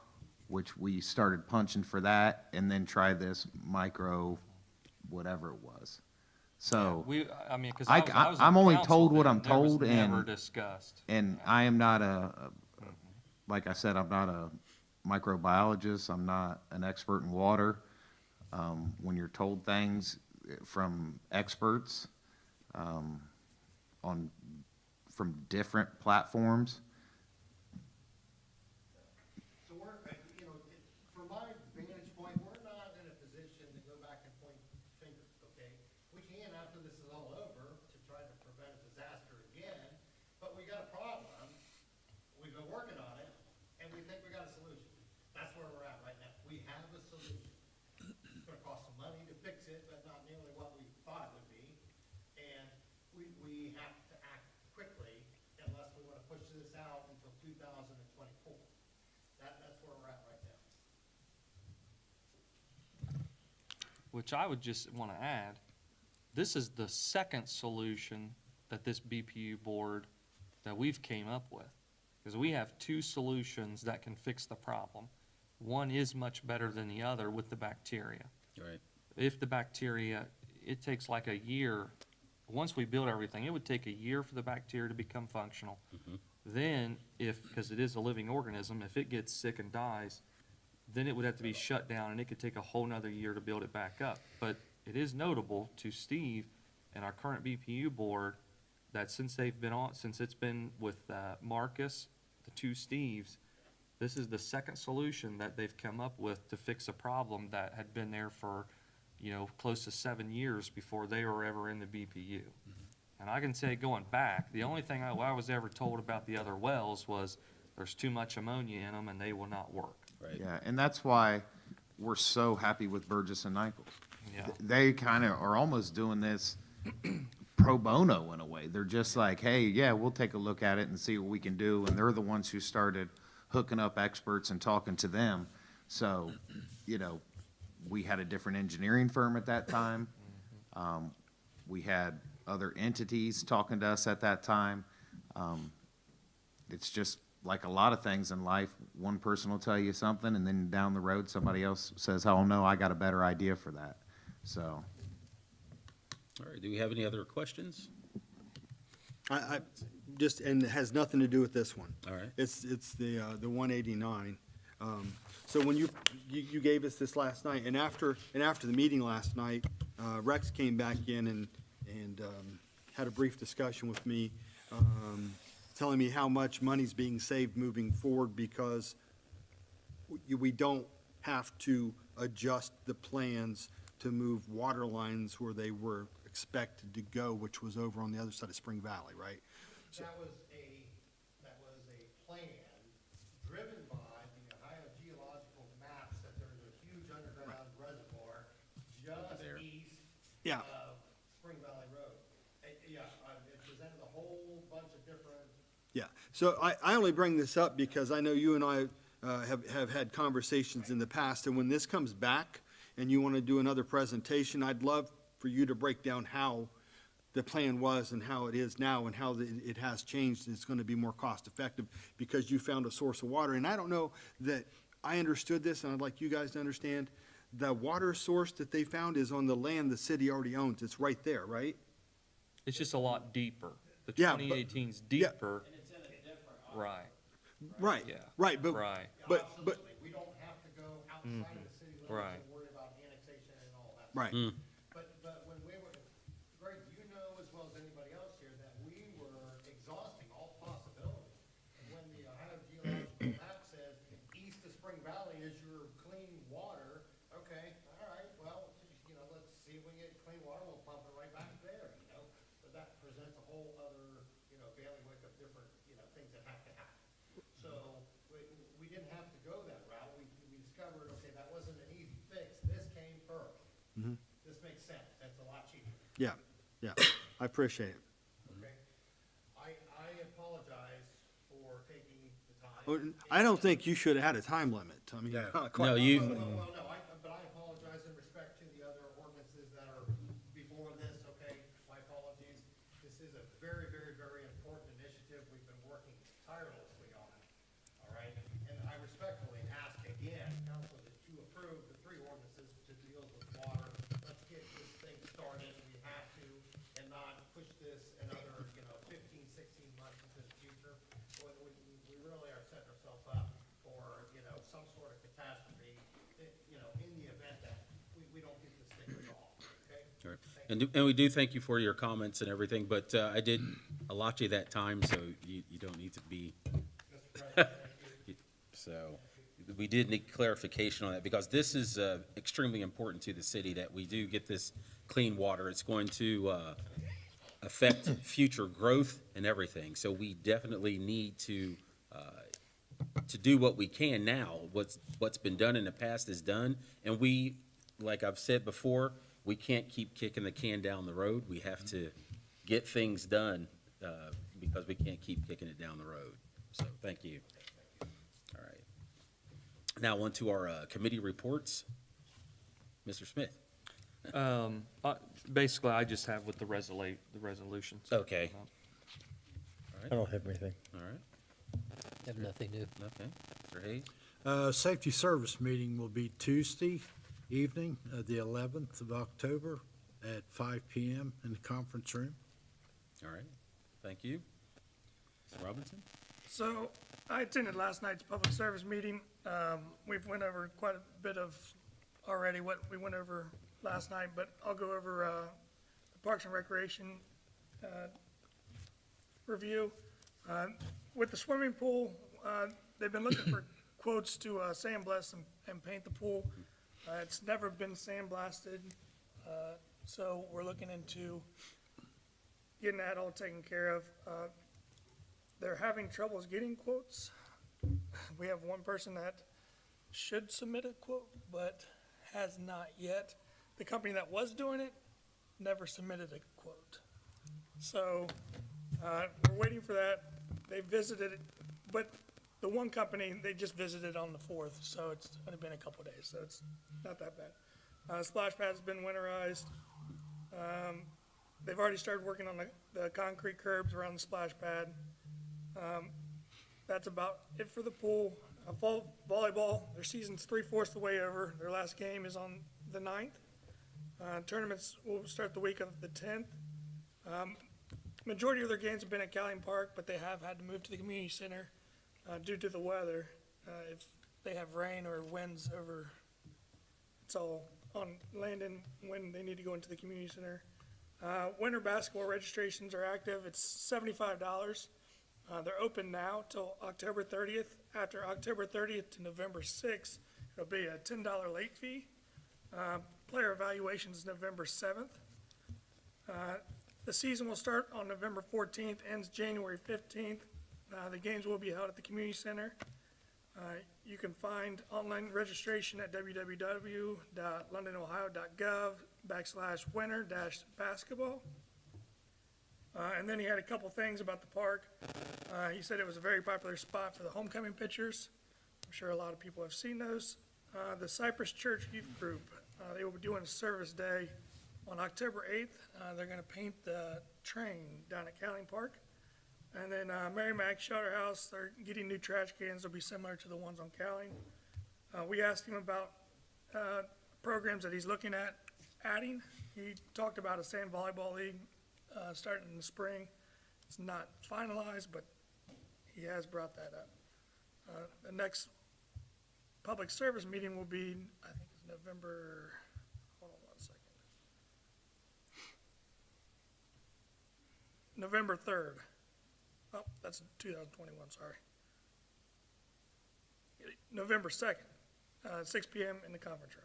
which we started punching for that, and then try this micro, whatever it was. So, I mean, because I- was I'm on only council told what then. I'm That was told, never and- discussed. and I am not like I said, I'm not a microbiologist. I'm not an expert in water. When you're told things from experts, from different platforms, So we're, from my vantage point, we're not in a position to go back and point fingers, okay? We can after this is all over to try to prevent a disaster again, but we got a problem. We've been working on it, and we think we got a solution. That's where we're at right now. We have a solution. It's gonna cost some money to fix it, but not nearly what we thought it would be. And we have to act quickly unless we wanna push this out until 2024. That's where we're at right now. Which I would just want to add, this is the second solution that this BPU board, that we've came up with. Because we have two solutions that can fix the problem. One is much better than the other with the bacteria. Right. If the bacteria, it takes like a year, once we build everything, it would take a year for the bacteria to become functional. Then, because it is a living organism, if it gets sick and dies, then it would have to be shut down, and it could take a whole nother year to build it back up. But it is notable to Steve and our current BPU board that since it's been with Marcus, the two Steves, this is the second solution that they've come up with to fix a problem that had been there for, close to 7 years before they were ever in the BPU. And I can say, going back, the only thing I was ever told about the other wells was there's too much ammonia in them and they will not work. Right. yeah, and that's why we're so happy with Burgess and Nichols. Yeah. They kind of are almost doing this pro bono in a way. They're just like, hey, yeah, we'll take a look at it and see what we can do. And they're the ones who started hooking up experts and talking to them. So, we had a different engineering firm at that time. We had other entities talking to us at that time. It's just like a lot of things in life. One person will tell you something, and then down the road, somebody else says, oh, no, I got a better idea for that. So, All right, do we have any other questions? I just, and it has nothing to do with this one. All right. It's the 189. So when you gave us this last night, and after the meeting last night, Rex came back in and had a brief discussion with me, telling me how much money's being saved moving forward because we don't have to adjust the plans to move water lines where they were expected to go, which was over on the other side of Spring Valley, right? That was a plan driven by the Ohio geological maps that there's a huge underground reservoir just There. east Yeah. of Spring Valley Road. It presented a whole bunch of different. Yeah, so I only bring this up because I know you and I have had conversations in the past, and when this comes back and you want to do another presentation, I'd love for you to break down how the plan was and how it is now and how it has changed. It's going to be more cost effective because you found a source of water. And I don't know that I understood this, and I'd like you guys to understand. The water source that they found is on the land the city already owns. It's right there, right? It's just a lot deeper. The Yeah, but- 2018's yeah. deeper. Right, Right, Yeah. right, but, right. but, Absolutely. We don't have to go outside of the city limits Right. and worry about annexation and all that. right. But when we were, Greg, you know as well as anybody else here that we were exhausting all possibilities. And when the Ohio geological map says east of Spring Valley is your clean water, okay, all right, well, let's see if we can get clean water, we'll pump it right back there, But that presents a whole other, bailiwick of different, things that have to happen. So we didn't have to go that route. We discovered, okay, that wasn't an easy fix. This came first. This makes sense. That's a lot cheaper. Yeah, yeah, I appreciate it. Okay? I apologize for taking the time. Oh, I don't think you should have had a time limit. I mean, No, you, Well, no, but I apologize in respect to the other ordinances that are before this, okay? My apologies. This is a very, very, very important initiative. We've been working tirelessly on it, all right? And I respectfully ask again, council, that you approve the 3 ordinances to deal with water. Let's get this thing started. We have to, And we do thank you for your comments and everything, but I did allot you that time, so you don't need to be. So, we did need clarification on that, because this is extremely important to the city, that we do get this clean water. It's going to affect future growth and everything, so we definitely need to do what we can now. What's been done in the past is done, and we, like I've said before, we can't keep kicking the can down the road. We have to get things done, because we can't keep kicking it down the road. So, thank you. All right. Now, on to our committee reports. Mr. Smith? Basically, I just have with the resolutions. Okay. I don't have anything. All right, Have nothing new. okay. Mr. Hayes? Safety Service meeting will be Tuesday evening, the 11th of October at 5 PM in the conference room. All right, thank you. Mr. Robinson? So I attended last night's public service meeting. We've went over quite a bit of already what we went over last night, but I'll go over the Parks and Recreation review. With the swimming pool, they've been looking for quotes to sandblast and paint the pool. It's never been sandblasted, so we're looking into getting that all taken care of. They're having troubles getting quotes. We have one person that should submit a quote, but has not yet. The company that was doing it never submitted a quote. So, we're waiting for that. They visited it, but the one company, they just visited on the 4th, so it's only been a couple days, so it's not that bad. Splash pad's been winterized. They've already started working on the concrete curbs around the splash pad. That's about it for the pool. Volleyball, their season's 3/4 the way over. Their last game is on the 9th. Tournaments will start the week of the 10th. Majority of their games have been at Calhoun Park, but they have had to move to the community center due to the weather. If they have rain or winds over, it's all on Landon when they need to go into the community center. Winter basketball registrations are active. It's $75. They're open now till October 30th. After October 30th to November 6th, it'll be a $10 late fee. Player evaluation is November 7th. The season will start on November 14th, ends January 15th. The games will be held at the community center. You can find online registration at www.londanohio.gov/winter-basketball. And then he had a couple things about the park. He said it was a very popular spot for the homecoming pictures. I'm sure a lot of people have seen those. The Cypress Church Youth Group, they will be doing a service day on October 8th. They're going to paint the train down at Calhoun Park. And then Mary Mac Shelter House, they're getting new trash cans. They'll be similar to the ones on Calhoun. We asked him about programs that he's looking at adding. He talked about a sand volleyball league starting in the spring. It's not finalized, but he has brought that up. The next public service meeting will be, I think it's November, hold on 1 second. November 3rd. Oh, that's 2021, sorry. November 2nd, 6 PM in the conference room.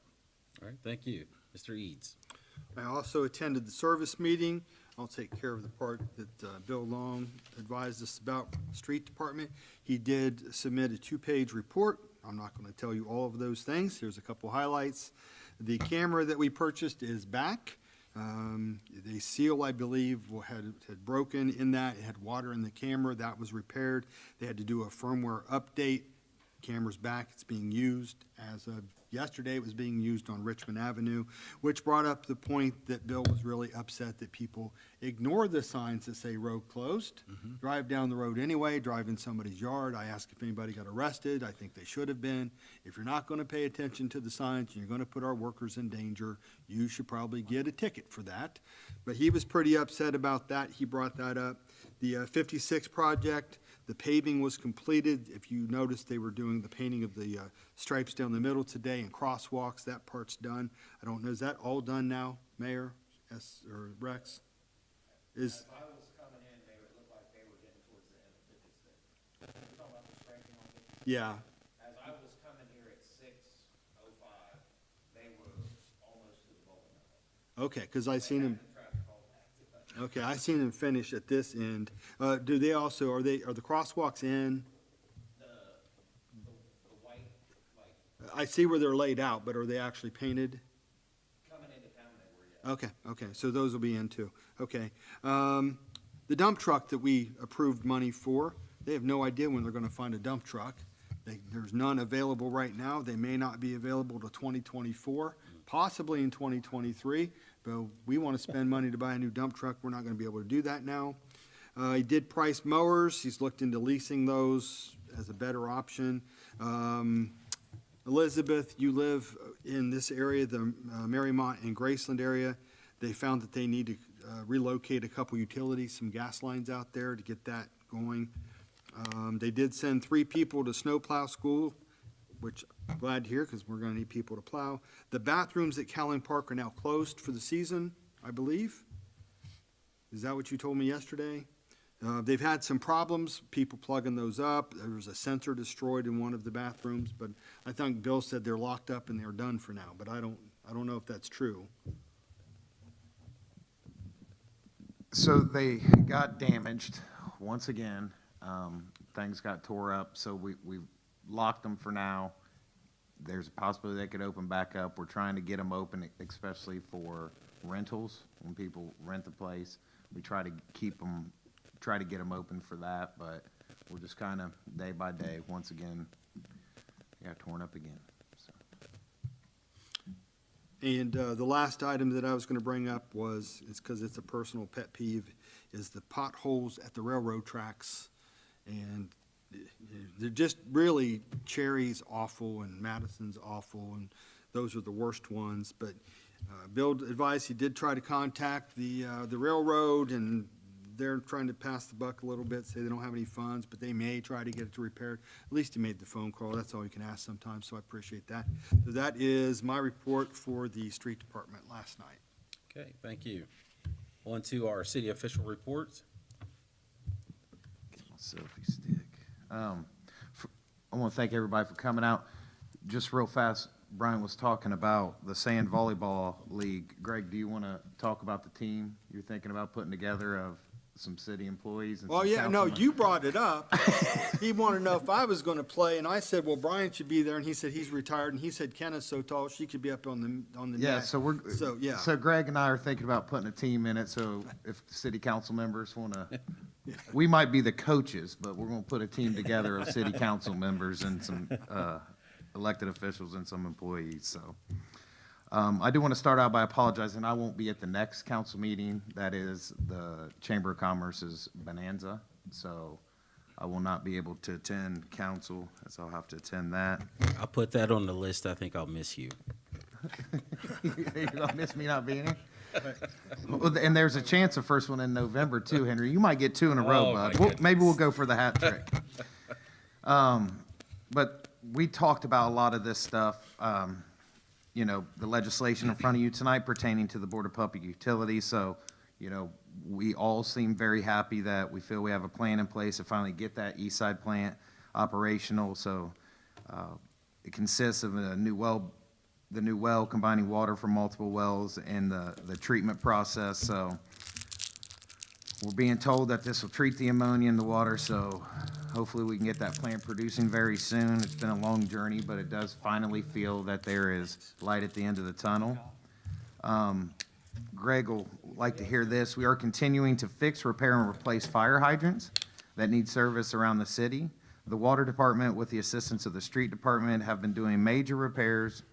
All right, thank you. Mr. Eads? I also attended the service meeting. I'll take care of the part that Bill Long advised us about from the street department. He did submit a 2-page report. I'm not going to tell you all of those things. Here's a couple highlights. The camera that we purchased is back. The seal, I believe, had broken in that. It had water in the camera. That was repaired. They had to do a firmware update. Camera's back. It's being used as of yesterday. It was being used on Richmond Avenue, which brought up the point that Bill was really upset that people ignore the signs that say road closed, drive down the road anyway, drive in somebody's yard. I asked if anybody got arrested. I think they should have been. If you're not going to pay attention to the signs and you're going to put our workers in danger, you should probably get a ticket for that. But he was pretty upset about that. He brought that up. The 56 project, the paving was completed. If you noticed, they were doing the painting of the stripes down the middle today and crosswalks. That part's done. I don't know, is that all done now, Mayor? or Rex? Is, As I was coming in, they would look like they were getting towards the end of Pickett Stick. You're talking about the striping on Pickett Stick? yeah, As I was coming here at 6:05, they were almost to the bowling alley. okay, because I seen him, The traffic all backed up. okay, I seen him finish at this end. Do they also, are the crosswalks in? The white, like, I see where they're laid out, but are they actually painted? coming into town, they were, yeah. Okay, so those will be in too. Okay. The dump truck that we approved money for, they have no idea when they're gonna find a dump truck. There's none available right now. They may not be available till 2024, possibly in 2023. But we wanna spend money to buy a new dump truck. We're not gonna be able to do that now. He did price mowers. He's looked into leasing those as a better option. Elizabeth, you live in this area, the Marymount and Graceland area. They found that they need to relocate a couple utilities, some gas lines out there to get that going. They did send 3 people to snowplow school, which I'm glad to hear, because we're gonna need people to plow. The bathrooms at Callan Park are now closed for the season, I believe. Is that what you told me yesterday? They've had some problems, people plugging those up. There was a sensor destroyed in one of the bathrooms, but I think Bill said they're locked up and they're done for now, but I don't know if that's true. So they got damaged once again. Things got tore up, so we locked them for now. There's a possibility they could open back up. We're trying to get them open, especially for rentals. When people rent the place, we try to get them open for that, but we're just kind of day by day, once again, got torn up again, so. And the last item that I was gonna bring up was, it's because it's a personal pet peeve, is the potholes at the railroad tracks. And they're just really, Cherry's awful and Madison's awful, and those are the worst ones. But Bill advised he did try to contact the railroad, and they're trying to pass the buck a little bit, say they don't have any funds, but they may try to get it repaired. At least he made the phone call. That's all you can ask sometimes, so I appreciate that. So that is my report for the street department last night. Okay, thank you. On to our city official reports. Get my selfie stick. I want to thank everybody for coming out. Just real fast, Brian was talking about the Sand Volleyball League. Greg, do you want to talk about the team you're thinking about putting together of some city employees and Well, some yeah, no, councilmen? you brought it up. He wanted to know if I was gonna play, and I said, well, Brian should be there, and he said he's retired, and he said Ken is so tall, she could be up on the Yeah, net. so yeah. So Greg and I are thinking about putting a team in it, so if city council members want to, we might be the coaches, but we're going to put a team together of city council members and some elected officials and some employees, so. I do want to start out by apologizing. I won't be at the next council meeting. That is the Chamber of Commerce's Bonanza. So I will not be able to attend council, as I'll have to attend that. I'll put that on the list. I think I'll miss you. You're gonna miss me not being here? Well, and there's a chance of first one in November too, Henry. You might get 2 in a row, Oh, my bud. goodness. Maybe we'll go for the hat trick. But we talked about a lot of this stuff. You know, the legislation in front of you tonight pertaining to the Board of Public Utilities. So, you know, we all seem very happy that we feel we have a plan in place to finally get that Eastside plant operational. So it consists of the new well combining water from multiple wells and the treatment process. So we're being told that this will treat the ammonia in the water, so hopefully we can get that plant producing very soon. It's been a long journey, but it does finally feel that there is light at the end of the tunnel. Greg will like to hear this. We are continuing to fix, repair, and replace fire hydrants that need service around the city. The water department, with the assistance of the street department, have been doing major repairs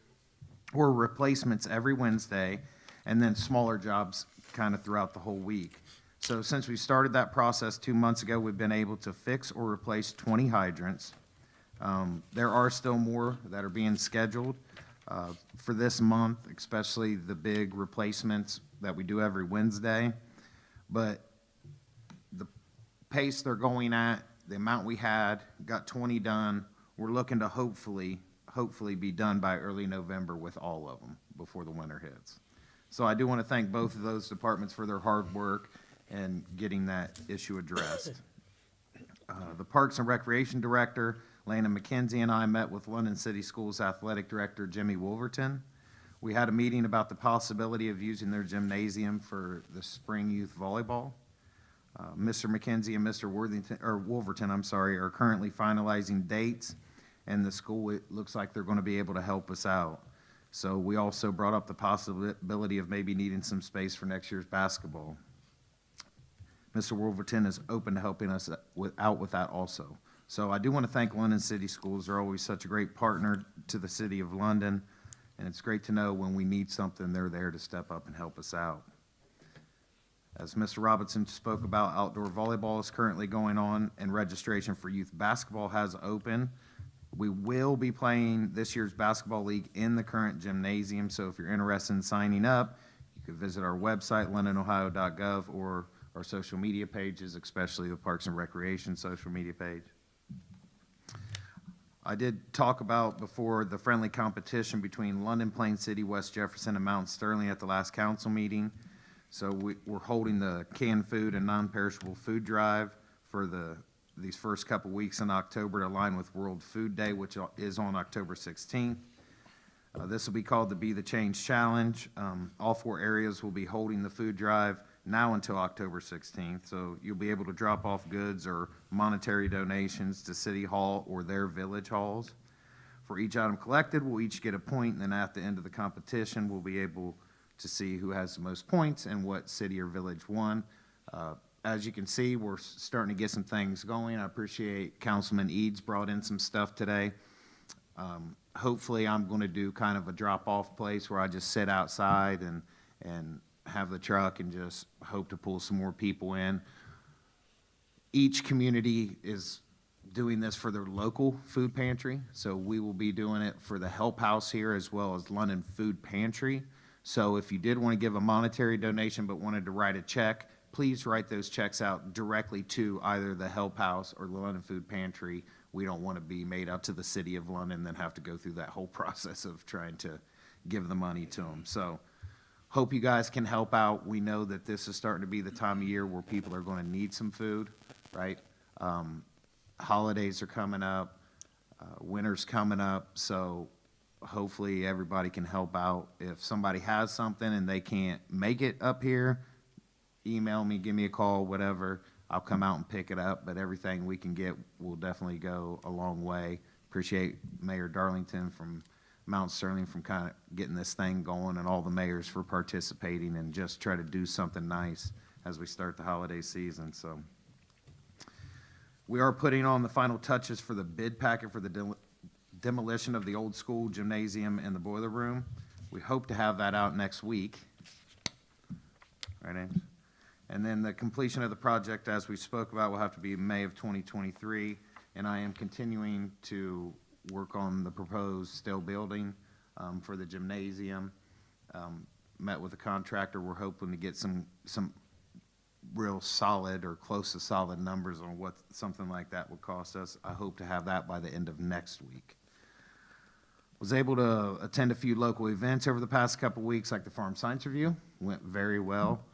or replacements every Wednesday, and then smaller jobs kind of throughout the whole week. So since we started that process 2 months ago, we've been able to fix or replace 20 hydrants. There are still more that are being scheduled for this month, especially the big replacements that we do every Wednesday. But the pace they're going at, the amount we had, got 20 done. We're looking to hopefully be done by early November with all of them before the winter hits. So I do want to thank both of those departments for their hard work and getting that issue addressed. The Parks and Recreation Director, Landon McKenzie, and I met with London City Schools Athletic Director Jimmy Wolverton. We had a meeting about the possibility of using their gymnasium for the spring youth volleyball. Mr. McKenzie and Mr. Wolverton, are currently finalizing dates, and the school, it looks like they're going to be able to help us out. So we also brought up the possibility of maybe needing some space for next year's basketball. Mr. Wolverton is open to helping us out with that also. So I do want to thank London City Schools. They're always such a great partner to the city of London, and it's great to know when we need something, they're there to step up and help us out. As Mr. Robinson spoke about, outdoor volleyball is currently going on, and registration for youth basketball has opened. We will be playing this year's basketball league in the current gymnasium, so if you're interested in signing up, you can visit our website, londonohio.gov, or our social media pages, especially the Parks and Recreation social media page. I did talk about before the friendly competition between London, Plain City, West Jefferson, and Mount Sterling at the last council meeting. So we're holding the canned food and non-perishable food drive for these first couple weeks in October to align with World Food Day, which is on October 16th. This will be called the Be the Change Challenge. All 4 areas will be holding the food drive now until October 16th. So you'll be able to drop off goods or monetary donations to City Hall or their village halls. For each item collected, we'll each get a point, and then at the end of the competition, we'll be able to see who has the most points and what city or village won. As you can see, we're starting to get some things going. I appreciate Councilman Eads brought in some stuff today. Hopefully, I'm going to do kind of a drop-off place where I just sit outside and have the truck and just hope to pull some more people in. Each community is doing this for their local food pantry, so we will be doing it for the Help House here as well as London Food Pantry. So if you did want to give a monetary donation but wanted to write a check, please write those checks out directly to either the Help House or the London Food Pantry. We don't want to be made out to the city of London, then have to go through that whole process of trying to give the money to them. So hope you guys can help out. We know that this is starting to be the time of year where people are going to need some food, right? Holidays are coming up, winter's coming up, so hopefully everybody can help out. If somebody has something and they can't make it up here, email me, give me a call, whatever. I'll come out and pick it up, but everything we can get will definitely go a long way. Appreciate Mayor Darlington from Mount Sterling from kind of getting this thing going, and all the mayors for participating, and just try to do something nice as we start the holiday season. So we are putting on the final touches for the bid packet for the demolition of the old school gymnasium and the boiler room. We hope to have that out next week. Right, Ames? And then the completion of the project, as we spoke about, will have to be May of 2023. And I am continuing to work on the proposed steel building for the gymnasium. Met with the contractor. We're hoping to get some real solid or close to solid numbers on what something like that would cost us. I hope to have that by the end of next week. Was able to attend a few local events over the past couple weeks, like the Farm Science Review. Went very well.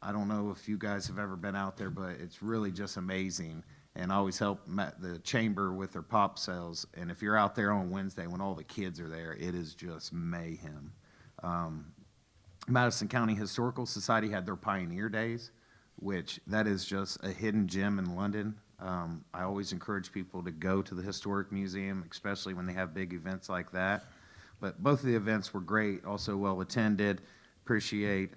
I don't know if you guys have ever been out there, but it's really just amazing. And I always help the chamber with their pop sales. And if you're out there on Wednesday when all the kids are there, it is just mayhem. Madison County Historical Society had their Pioneer Days, which that is just a hidden gem in London. I always encourage people to go to the Historic Museum, especially when they have big events like that. But both of the events were great, also well attended. Appreciate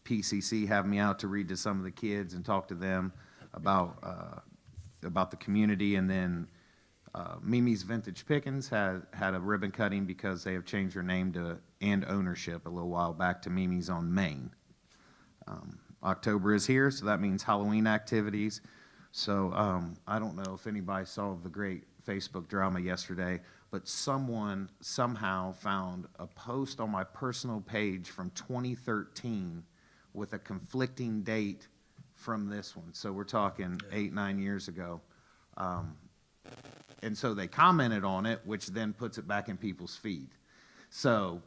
PCC having me out to read to some of the kids and talk to them about the community. And then Mimi's Vintage Pickens had a ribbon cutting because they have changed their name and ownership a little while back to Mimi's on Main. October is here, so that means Halloween activities. So I don't know if anybody saw the great Facebook drama yesterday, but someone somehow found a post on my personal page from 2013 with a conflicting date from this one. So we're talking 8-9 years ago. And so they commented on it, which then puts it back in people's feed. So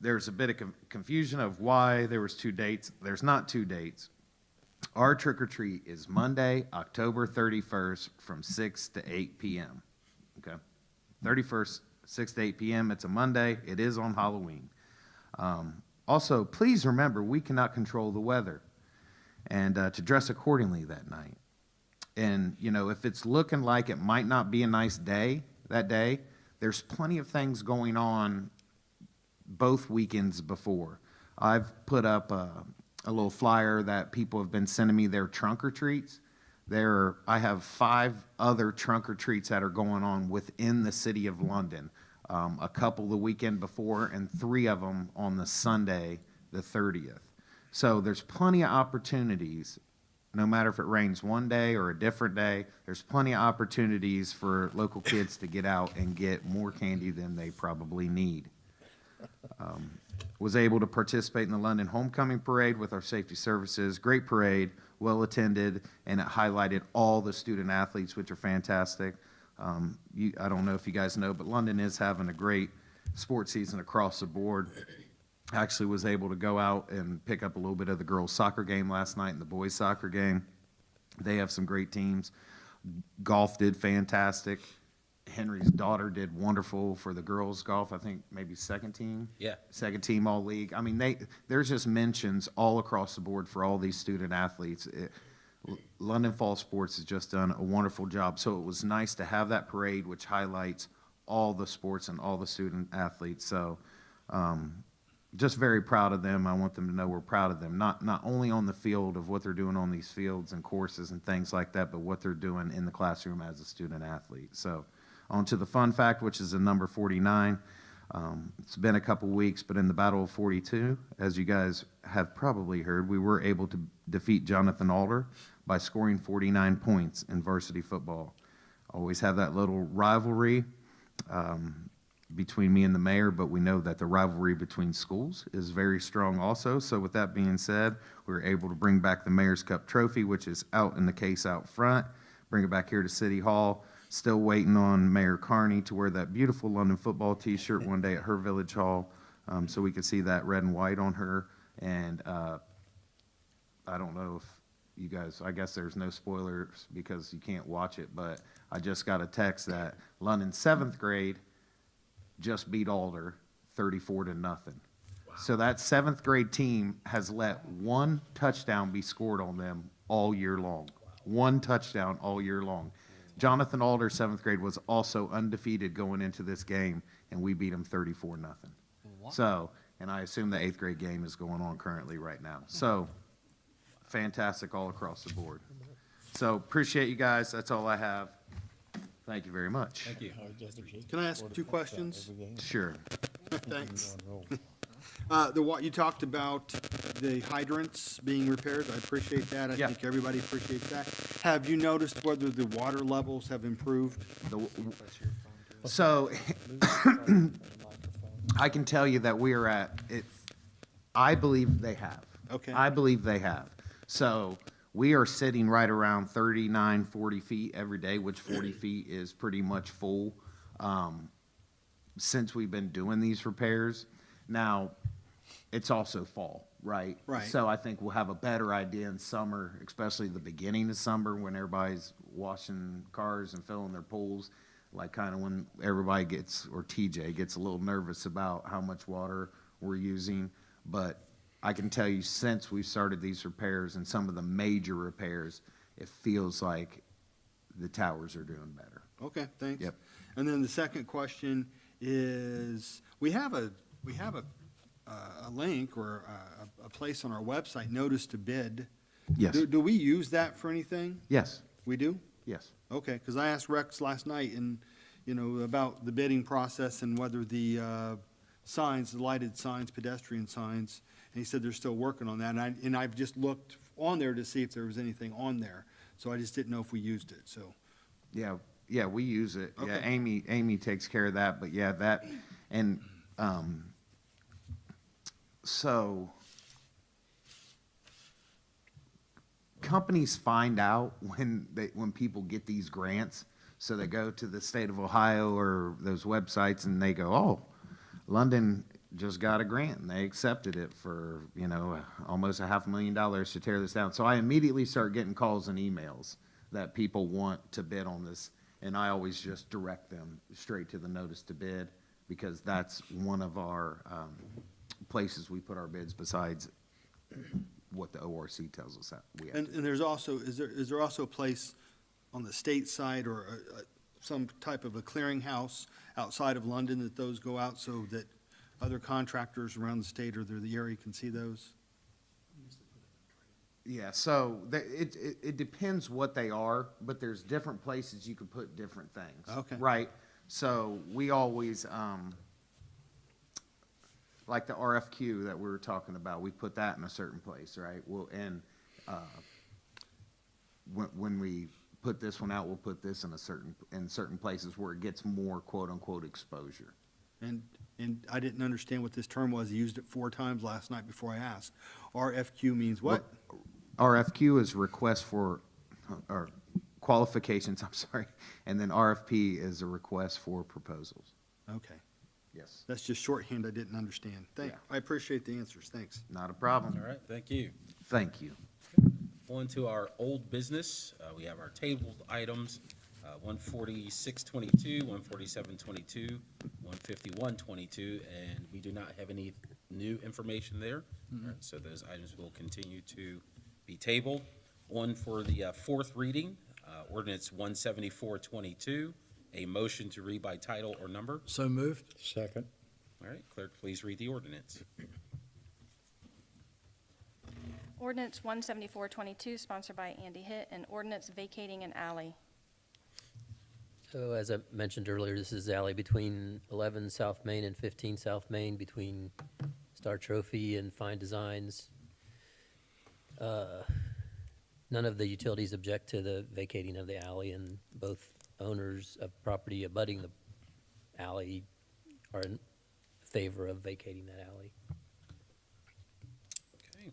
there's a bit of confusion of why there was two dates. There's not two dates. Our trick or treat is Monday, October 31st from 6 to 8 p.m. Okay? 31st, 6 to 8 p.m. It's a Monday. It is on Halloween. Also, please remember, we cannot control the weather, and to dress accordingly that night. And, you know, if it's looking like it might not be a nice day that day, there's plenty of things going on both weekends before. I've put up a little flyer that people have been sending me their trunk or treats. I have 5 other trunk or treats that are going on within the city of London. A couple the weekend before, and 3 of them on the Sunday, the 30th. So there's plenty of opportunities, no matter if it rains one day or a different day, there's plenty of opportunities for local kids to get out and get more candy than they probably need. Was able to participate in the London Homecoming Parade with our safety services. Great parade, well attended, and it highlighted all the student athletes, which are fantastic. I don't know if you guys know, but London is having a great sports season across the board. Actually was able to go out and pick up a little bit of the girls' soccer game last night and the boys' soccer game. They have some great teams. Golf did fantastic. Henry's daughter did wonderful for the girls' golf. I think maybe second team. Yeah. Second team all league. I mean, there's just mentions all across the board for all these student athletes. London Fall Sports has just done a wonderful job. So it was nice to have that parade, which highlights all the sports and all the student athletes. So just very proud of them. I want them to know we're proud of them, not only on the field of what they're doing on these fields and courses and things like that, but what they're doing in the classroom as a student athlete. So on to the fun fact, which is the number 49. It's been a couple weeks, but in the Battle of 42, as you guys have probably heard, we were able to defeat Jonathan Alder by scoring 49 points in varsity football. Always have that little rivalry between me and the mayor, but we know that the rivalry between schools is very strong also. So with that being said, we were able to bring back the Mayor's Cup trophy, which is out in the case out front, bring it back here to City Hall. Still waiting on Mayor Carney to wear that beautiful London football T-shirt one day at her Village Hall, so we can see that red and white on her. And I don't know if you guys, I guess there's no spoilers because you can't watch it, but I just got a text that London 7th grade just beat Alder 34-0. Wow. So that 7th grade team has let 1 touchdown be scored on them all year long. Wow. 1 touchdown all year long. Jonathan Alder, 7th grade, was also undefeated going into this game, and we beat him 34-0. Wow. So, and I assume the 8th grade game is going on currently right now. So, fantastic all across the board. So, appreciate you guys. That's all I have. Thank you very much. Thank you. Can I ask 2 questions? Sure. Thanks. You talked about the hydrants being repaired. I appreciate that. I Yeah. think everybody appreciates that. Have you noticed whether the water levels have improved? So, I can tell you that we are at it. I believe they have. Okay. I believe they have. So we are sitting right around 39, 40 feet every day, which 40 feet is pretty much full since we've been doing these repairs. Now, it's also fall, right? Right. So I think we'll have a better idea in summer, especially the beginning of summer when everybody's washing cars and filling their pools, like kind of when everybody gets, or TJ gets a little nervous about how much water we're using. But I can tell you since we started these repairs and some of the major repairs, it feels like the towers are doing better. Okay, thanks. Yep. And then the second question is, we have a link or a place on our website, notice to bid. Yes. Do we use that for anything? Yes. We do? Yes. Okay, because I asked Rex last night and, about the bidding process and whether the signs, the lighted signs, pedestrian signs, and he said they're still working on that. And I've just looked on there to see if there was anything on there. So I just didn't know if we used it, so. Yeah, we use it. Yeah, Okay. Amy takes care of that, but yeah, that, and, so companies find out when people get these grants, so they go to the state of Ohio or those websites and they go, oh, London just got a grant and they accepted it for, you know, almost $500,000 to tear this down. So I immediately start getting calls and emails that people want to bid on this. And I always just direct them straight to the notice to bid, because that's one of our places we put our bids besides what the ORC tells us that we have. And there's also, is there also a place on the state side or some type of a clearinghouse outside of London that those go out so that other contractors around the state or the area can see those? Yeah, so it depends what they are, but there's different places you can put different things. Okay. Right? So we always, like the RFQ that we were talking about, we put that in a certain place, right? Well, and when we put this one out, we'll put this in certain places where it gets more quote-unquote exposure. And I didn't understand what this term was. He used it 4 times last night before I asked. RFQ means what? RFQ is request for, or qualifications, I'm sorry, and then RFP is a request for proposals. Okay. Yes, That's just shorthand I didn't understand. Yeah. I appreciate the answers. Thanks. not a problem. All right, thank you. Thank you. On to our old business. We have our tabled items, 14622, 14722, 15122, and we do not have any new information there. All right, so those items will continue to be tabled. On for the fourth reading, ordinance 17422, a motion to read by title or number. So moved. Second. All right, clerk, please read the ordinance. Ordinance 17422, sponsored by Andy Hitt, an ordinance vacating an alley. So as I mentioned earlier, this is the alley between 11 South Main and 15 South Main, between Star Trophy and Fine Designs. None of the utilities object to the vacating of the alley, and both owners of property abutting the alley are in favor of vacating that alley. Okay.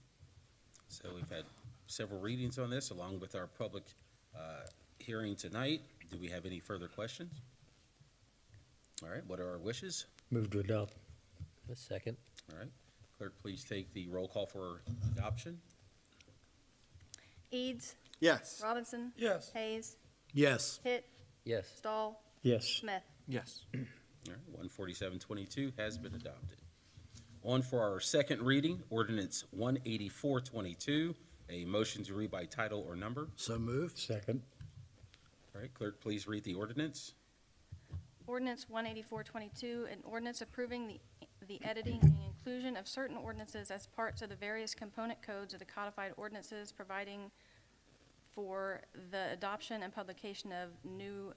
So we've had several readings on this, along with our public hearing tonight. Do we have any further questions? All right, what are our wishes? Move to adopt. A second. All right, clerk, please take the roll call for adoption. Eads, Yes. Robinson, Yes. Hayes, Yes. Hitt, Yes. Stahl, Yes. Smith. Yes. All right, 14722 has been adopted. On for our second reading, ordinance 18422, a motion to read by title or number. So moved. Second. All right, clerk, please read the ordinance. Ordinance 18422, an ordinance approving the editing and inclusion of certain ordinances as parts of the various component codes of the codified ordinances, providing for the adoption and publication of new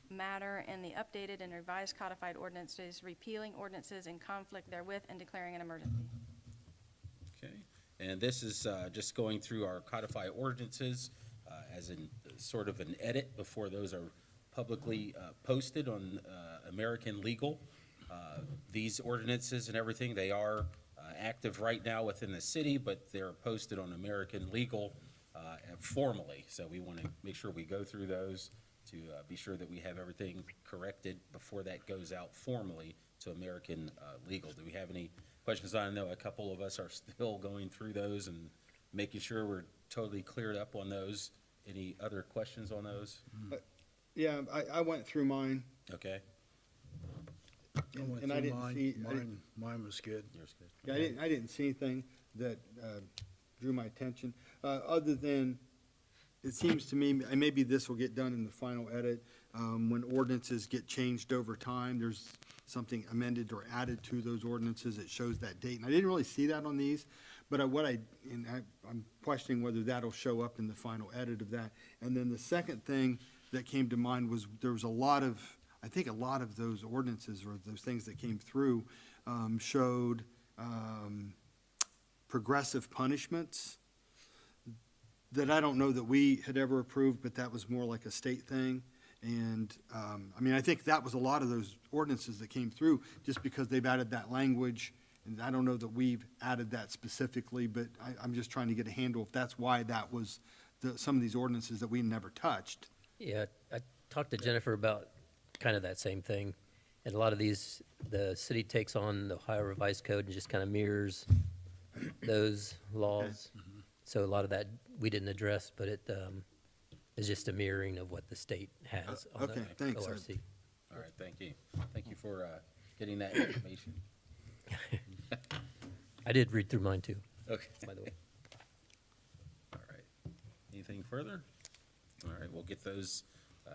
matter and the updated and revised codified ordinances, repealing ordinances in conflict therewith, and declaring an emergency. Okay, and this is just going through our codified ordinances as in sort of an edit before those are publicly posted on American Legal. These ordinances and everything, they are active right now within the city, but they're posted on American Legal formally. So we want to make sure we go through those to be sure that we have everything corrected before that goes out formally to American Legal. Do we have any questions? I know a couple of us are still going through those and making sure we're totally cleared up on those. Any other questions on those? Yeah, I went through mine, Okay, and I didn't see, Mine was good. yours good. yeah, I didn't see anything that drew my attention, other than, it seems to me, and maybe this will get done in the final edit, when ordinances get changed over time, there's something amended or added to those ordinances, it shows that date. And I didn't really see that on these, but I'm questioning whether that'll show up in the final edit of that. And then the second thing that came to mind was, there was I think a lot of those ordinances or those things that came through showed progressive punishments that I don't know that we had ever approved, but that was more like a state thing. And, I think that was a lot of those ordinances that came through, just because they've added that language. And I don't know that we've added that specifically, but I'm just trying to get a handle if that's why that was some of these ordinances that we never touched. Yeah, I talked to Jennifer about kind of that same thing, And a lot of these, the city takes on the Ohio Revised Code and just kind of mirrors those laws. So a lot of that we didn't address, but it is just a mirroring of what the state has on the Okay, thanks, Ed. ORC. All right, thank you. Thank you for getting that information. I did read through mine too, Okay. by the way. All right. Anything further? All right, we'll get those,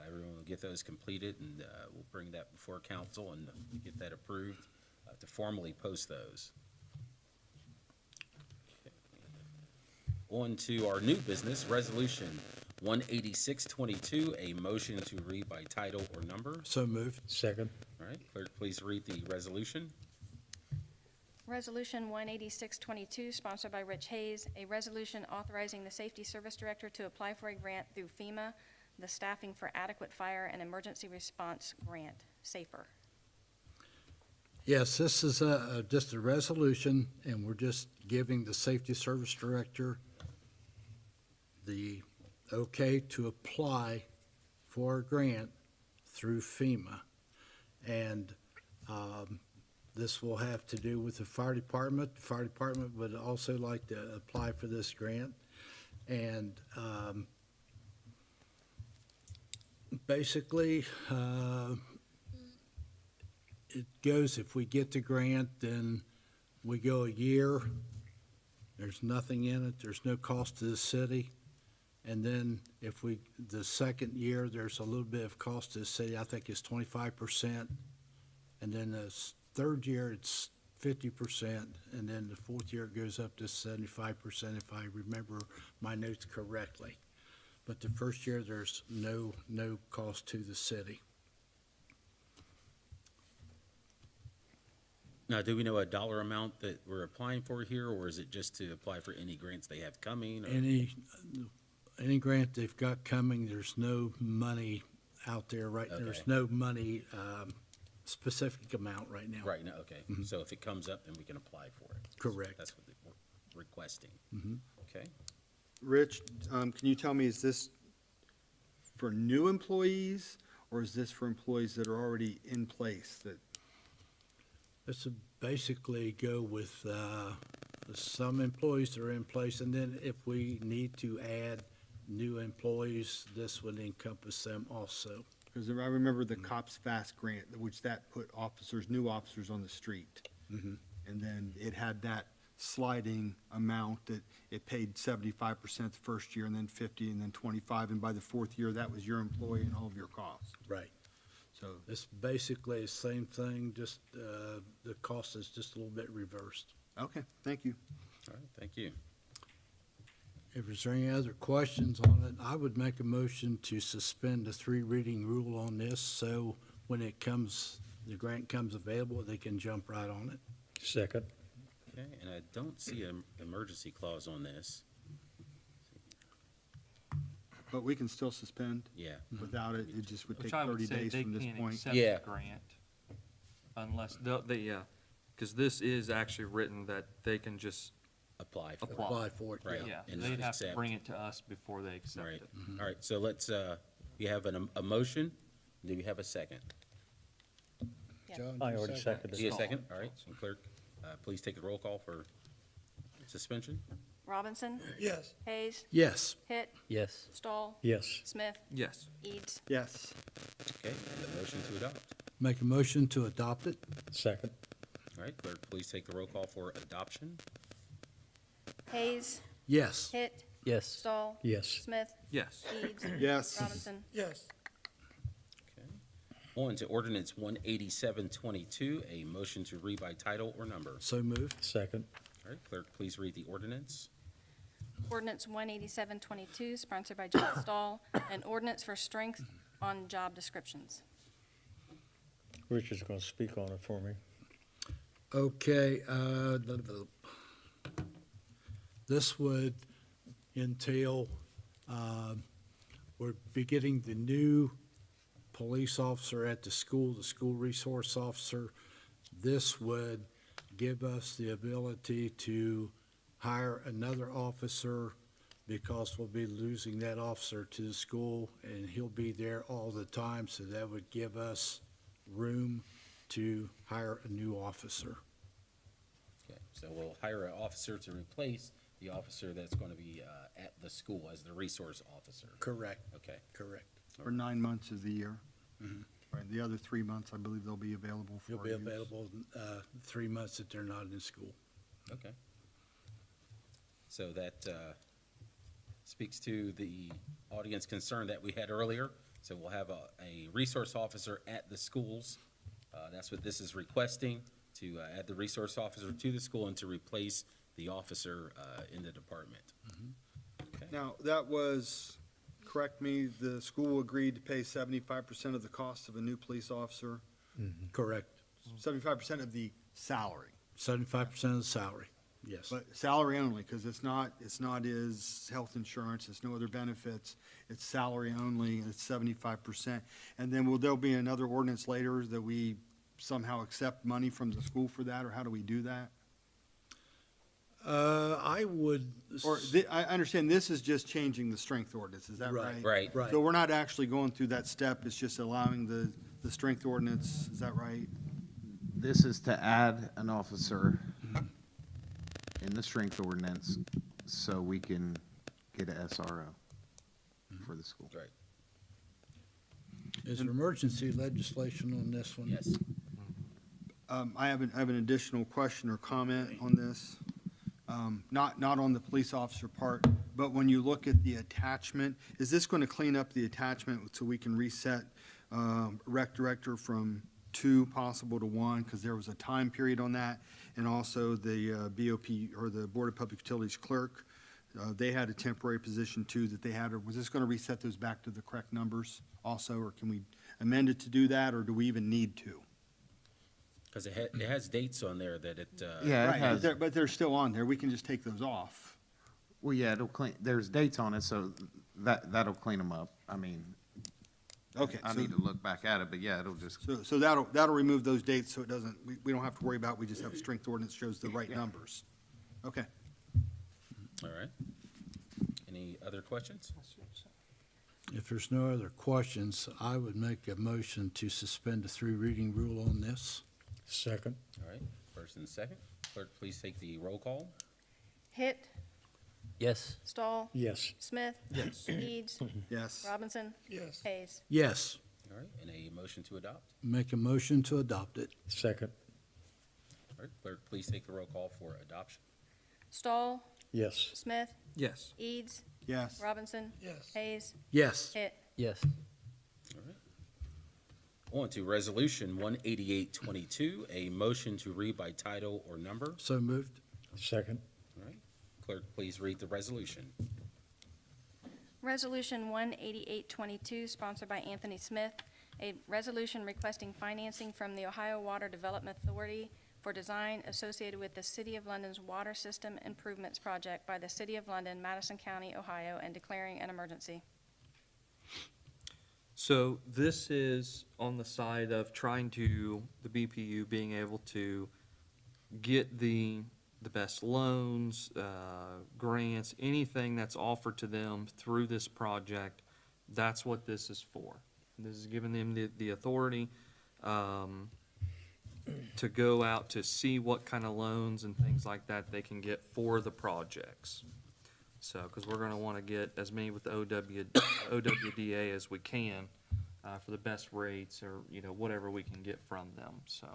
everyone will get those completed, and we'll bring that before council and get that approved to formally post those. Okay. On to our new business, Resolution 18622, a motion to read by title or number. So moved. Second. All right, clerk, please read the resolution. Resolution 18622, sponsored by Rich Hayes, a resolution authorizing the Safety Service Director to apply for a grant through FEMA, the Staffing for Adequate Fire and Emergency Response Grant, SAFER. Yes, this is just a resolution, and we're just giving the Safety Service Director the okay to apply for a grant through FEMA. And this will have to do with the fire department. The fire department would also like to apply for this grant. And basically, it goes, if we get the grant, then we go a year. There's nothing in it. There's no cost to the city. And then if we, the second year, there's a little bit of cost to the city. I think it's 25%. And then the third year, it's 50%. And then the fourth year, it goes up to 75%, if I remember my notes correctly. But the first year, there's no cost to the city. Now, do we know a dollar amount that we're applying for here, or is it just to apply for any grants they have coming? Or? Any grant they've got coming, there's no money out there right, there's Okay. no money, specific amount right now. Right now, okay. So if it comes up, then we can apply for it. Correct. That's what we're requesting. Mhm. Okay. Rich, can you tell me, is this for new employees, or is this for employees that are already in place that? This would basically go with, some employees that are in place, and then if we need to add new employees, this would encompass them also. Because I remember the Cops Fast grant, which that put officers, new officers on the street. Mhm. And then it had that sliding amount that it paid 75% the first year, and then 50, and then 25, and by the fourth year, that was your employee and all of your costs. Right. So, It's basically the same thing, just, the cost is just a little bit reversed. okay, thank you. All right, thank you. If there's any other questions on it, I would make a motion to suspend the three reading rule on this, so when it comes, the grant comes available, they can jump right on it. Second. Okay, and I don't see an emergency clause on this. But we can still suspend Yeah. without it, it just would Which take I would 30 say days they from this can't point. accept Yeah. the grant unless, yeah, because this is actually written that they can just Apply for it. Apply for it, Right. yeah. Yeah, And they'd not have to accept. bring it to us before they accept Right. it. All right, so let's, we have a motion. Do we have a second? I already seconded Do you it. have a second? All right, so clerk, please take the roll call for suspension. Robinson, Yes. Hayes, Yes. Hitt, Yes. Stahl, Yes. Smith, Yes. Eads. Yes, Okay, and the motion to adopt. Make a motion to adopt it? Second. All right, clerk, please take the roll call for adoption. Hayes, Yes. Hitt, Yes. Stahl, Yes. Smith, Yes. Eads. yes, Robinson. Yes. Okay. On to ordinance 18722, a motion to read by title or number. So moved. Second. All right, clerk, please read the ordinance. Ordinance 18722, sponsored by John Stahl, an ordinance for strength on job descriptions. Richard's going to speak on it for me. Okay, this would entail, we're beginning the new police officer at the school resource officer. This would give us the ability to hire another officer because we'll be losing that officer to the school, and he'll be there all the time, so that would give us room to hire a new officer. Okay, so we'll hire an officer to replace the officer that's going to be at the school as the resource officer. Correct. Okay, Correct. For 9 months of the year. Right, the other 3 months, I believe they'll be available for You'll be use. available 3 months that they're not in school. okay. So that speaks to the audience concern that we had earlier. So we'll have a resource officer at the schools. That's what this is requesting, to add the resource officer to the school and to replace the officer in the department. Okay. Now, that was, correct me, the school agreed to pay 75% of the cost of a new police officer, Correct. 75% of the salary. 75% of the salary, yes. But salary only, because it's not his health insurance, it's no other benefits, it's salary only, it's 75%. And then will there be another ordinance later that we somehow accept money from the school for that, or how do we do that? I would. Or, I understand this is just changing the strength ordinance, is that Right. right? Right. Right. So we're not actually going through that step, it's just allowing the strength ordinance, is that right? This is to add an officer in the strength ordinance so we can get a SRO for the school. Right, Is there emergency legislation on this one? yes. I have an additional question or comment on this. Not on the police officer part, but when you look at the attachment, is this going to clean up the attachment so we can reset rec director from 2 possible to 1? Because there was a time period on that. And also the BOP, or the Board of Public Utilities clerk, they had a temporary position too that they had. Or was this going to reset those back to the correct numbers also? Or can we amend it to do that, or do we even need to? Because it has dates on there that it. Yeah, it Right, has, but they're still on there. We can just take those off. well, yeah, it'll clean, there's dates on it, so that'll clean them up. I mean, Okay. I so- need to look back at it, but yeah, it'll just, So that'll remove those dates, so it doesn't, we don't have to worry about, it. We just have strength ordinance shows the right numbers. Okay. All right. Any other questions? If there's no other questions, I would make a motion to suspend the 3 reading rule on this. Second. All right, first and second. Clerk, please take the roll call. Hit, Yes. Stahl, Yes. Smith. Yes. Eads, Yes. Robinson, Yes. Hayes. Yes, All right, and a motion to adopt. make a motion to adopt it. Second. All right, clerk, please take the roll call for adoption. Stahl, Yes. Smith, Yes. Eads, Yes. Robinson, Yes. Hayes, Yes, Hit. Yes. All right. On to Resolution 18822, a motion to read by title or number. so moved. Second. All right, clerk, please read the resolution. Resolution 18822, sponsored by Anthony Smith, a resolution requesting financing from the Ohio Water Development Authority for design associated with the City of London's Water System Improvements Project by the City of London, Madison County, Ohio, and declaring an emergency. So this is on the side of trying to, the BPU being able to get the best loans, grants, anything that's offered to them through this project. That's what this is for. This is giving them the authority to go out to see what kind of loans and things like that they can get for the projects. So, because we're gonna wanna get as many with the OWDA as we can, for the best rates, or, whatever we can get from them, so.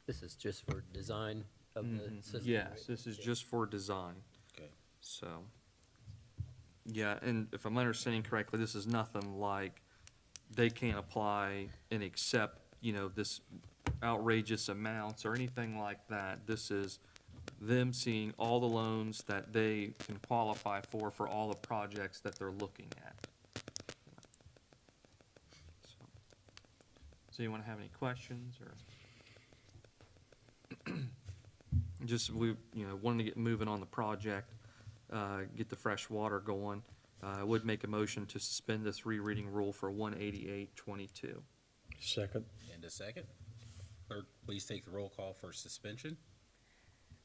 This is just for design of the system. Yes, right? this is just for design, Okay. so. Yeah, and if I'm understanding correctly, this is nothing like they can't apply and accept, this outrageous amounts or anything like that. This is them seeing all the loans that they can qualify for all the projects that they're looking at. So you want to have any questions, or? Just, we, wanting to get moving on the project, get the fresh water going. I would make a motion to suspend the 3 reading rule for 18822. Second. And a second. Clerk, please take the roll call for suspension.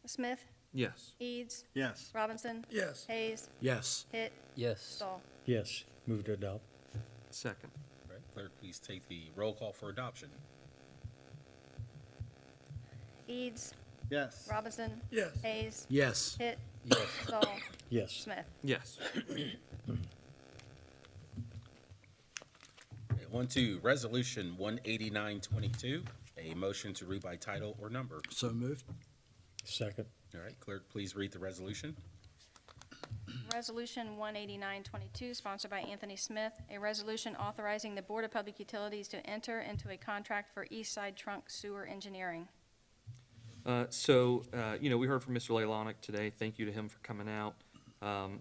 Smith, Yes. Eads, Yes. Robinson, Yes. Hayes, Yes, Hit, Yes. Stahl. Yes. Move to adopt. Second. All right, clerk, please take the roll call for adoption. Eads, Yes. Robinson, Yes. Hayes, Yes. Hitt, Yes. Stahl, Yes. Smith. Yes. Okay, on to Resolution 18922, a motion to read by title or number. So moved. Second. All right, clerk, please read the resolution. Resolution 18922, sponsored by Anthony Smith, a resolution authorizing the Board of Public Utilities to enter into a contract for Eastside Trunk Sewer Engineering. We heard from Mr. Leilanic today. Thank you to him for coming out,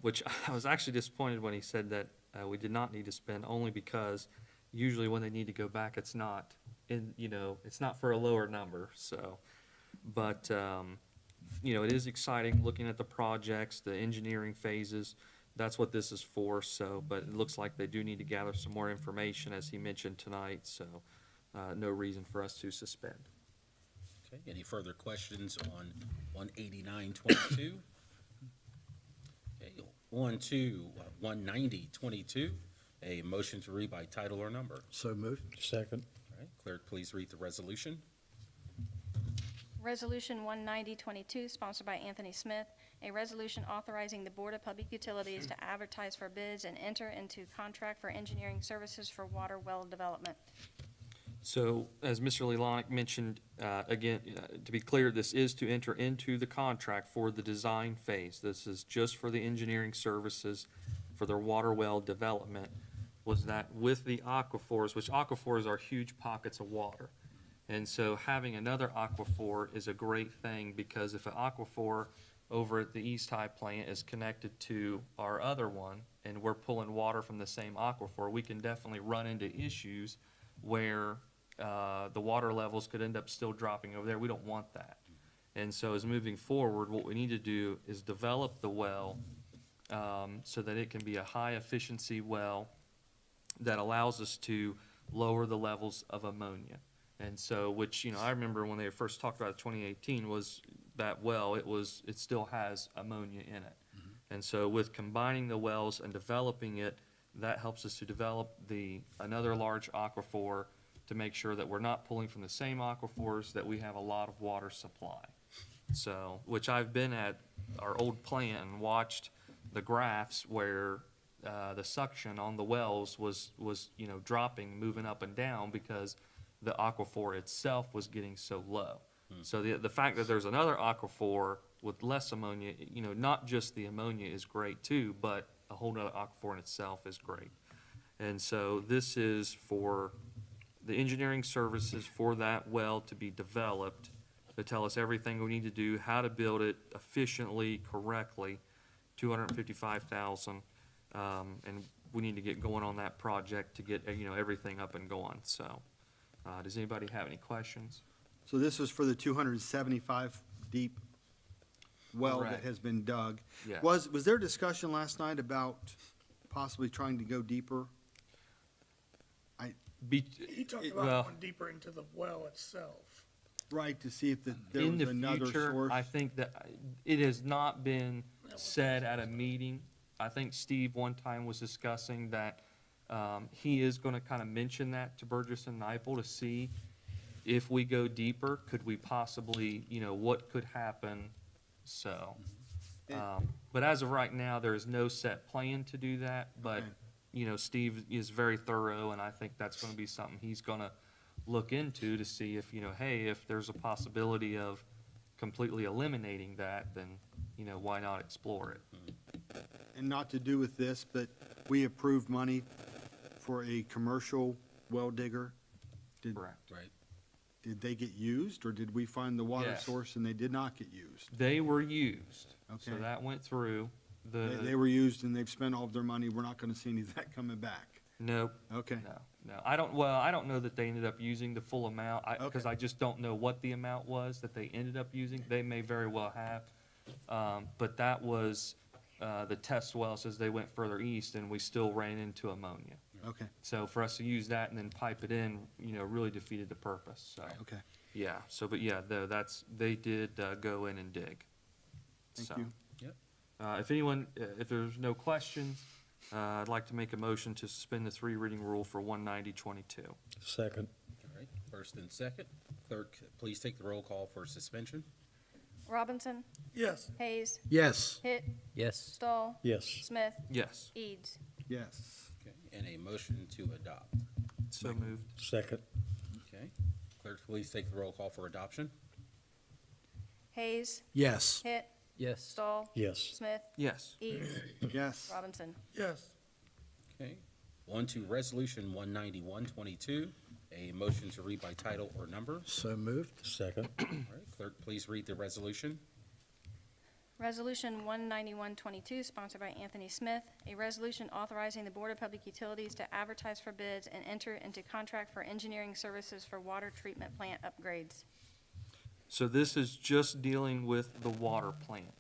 which I was actually disappointed when he said that we did not need to spend, only because usually when they need to go back, it's not it's not for a lower number, so. But, it is exciting looking at the projects, the engineering phases. That's what this is for, so, but it looks like they do need to gather some more information, as he mentioned tonight, so no reason for us to suspend. Okay, any further questions on 18922? Okay, on to 19022, a motion to read by title or number. So moved. Second. All right, clerk, please read the resolution. Resolution 19022, sponsored by Anthony Smith, a resolution authorizing the Board of Public Utilities to advertise for bids and enter into contract for engineering services for water well development. So, as Mr. Leilanic mentioned, again, to be clear, this is to enter into the contract for the design phase. This is just for the engineering services for their water well development. Was that with the aquifers, which aquifers are huge pockets of water. And so having another aquifer is a great thing, because if an aquifer over at the Eastside plant is connected to our other one, and we're pulling water from the same aquifer, we can definitely run into issues where the water levels could end up still dropping over there. We don't want that. And so as moving forward, what we need to do is develop the well so that it can be a high-efficiency well that allows us to lower the levels of ammonia. And so, which, I remember when they first talked about it, 2018, was that well, it still has ammonia in it. And so with combining the wells and developing it, that helps us to develop another large aquifer to make sure that we're not pulling from the same aquifers, that we have a lot of water supply. So, which I've been at our old plant and watched the graphs where the suction on the wells was dropping, moving up and down, because the aquifer itself was getting so low. So the fact that there's another aquifer with less ammonia, not just the ammonia is great too, but a whole nother aquifer in itself is great. And so this is for the engineering services for that well to be developed, to tell us everything we need to do, how to build it efficiently, correctly, $255,000. And we need to get going on that project to get, everything up and going, so. Does anybody have any questions? So this was for the 275 deep well that Correct. has been dug. Yes. Was there discussion last night about possibly trying to go deeper? He talked well, about going deeper into the well itself. Right, to see if there In was the another future, source? I think that it has not been said at a meeting. I think Steve one time was discussing that he is going to kind of mention that to Burgess and Nyepel to see if we go deeper, could we possibly, what could happen, so. But as of right now, there is no set plan to do that, but, Okay. Steve is very thorough, and I think that's going to be something he's going to look into to see if, hey, if there's a possibility of completely eliminating that, then, why not explore it? And not to do with this, but we approved money for a commercial well digger. Correct. Right. Did they get used, or did we find the water Yes. source and they did not get used? They were used, so Okay. that went through. They were used and they've spent all of their money. We're not gonna see any of that coming back. Nope, Okay. no. I don't know that they ended up using the full amount, because Okay. I just don't know what the amount was that they ended up using. They may very well have. But that was the test wells as they went further east, and we still ran into ammonia. Okay, So for us to use that and then pipe it in, really defeated the purpose, so. okay. Yeah, they did go in and dig. Thank So, you. If there's no questions, I'd like to make a motion to suspend the 3 reading rule for 19022. Second. All right, first and second. clerk, please take the roll call for suspension. Robinson, Yes. Hayes, Yes. Hitt, Yes. Stahl, Yes. Smith, Yes. Eads. Yes. Okay, and a motion to adopt. So moved. Second. Okay, clerk, please take the roll call for adoption. Hayes, Yes. Hitt, Yes. Stahl, Yes. Smith, Yes. Eads, Yes. Robinson. Yes. Okay, on to Resolution 19122, a motion to read by title or number. So moved. Second. All right, clerk, please read the resolution. Resolution 19122, sponsored by Anthony Smith, a resolution authorizing the Board of Public Utilities to advertise for bids and enter into contract for engineering services for water treatment plant upgrades. So this is just dealing with the water plant.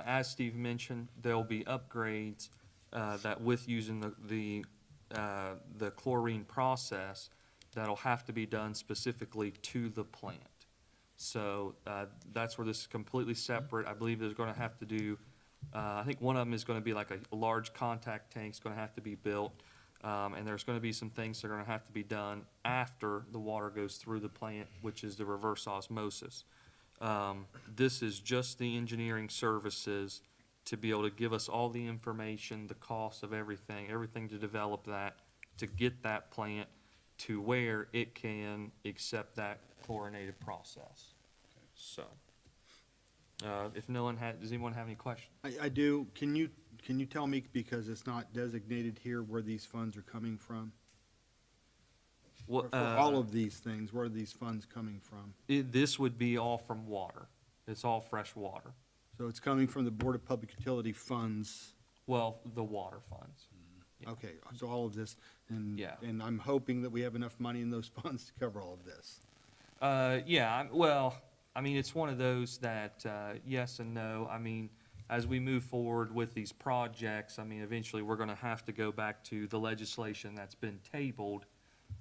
As Steve mentioned, there'll be upgrades that with using the chlorine process that'll have to be done specifically to the plant. So that's where this is completely separate. I believe there's going to have to do, I think one of them is going to be like a large contact tank's going to have to be built. And there's going to be some things that are going to have to be done after the water goes through the plant, which is the reverse osmosis. This is just the engineering services to be able to give us all the information, the cost of everything to develop that, to get that plant to where it can accept that chlorinated process. So, if no one does anyone have any questions? I do. Can you tell me, because it's not designated here, where these funds are coming from? What, For all of these things, where are these funds coming from? this would be all from water. It's all fresh water. So it's coming from the Board of Public Utility funds. Well, the water funds. Yeah. Okay, so all of this, and, Yeah. and I'm hoping that we have enough money in those funds to cover all of this. Well, I mean, it's one of those that, yes and no. I mean, as we move forward with these projects, I mean, eventually we're gonna have to go back to the legislation that's been tabled.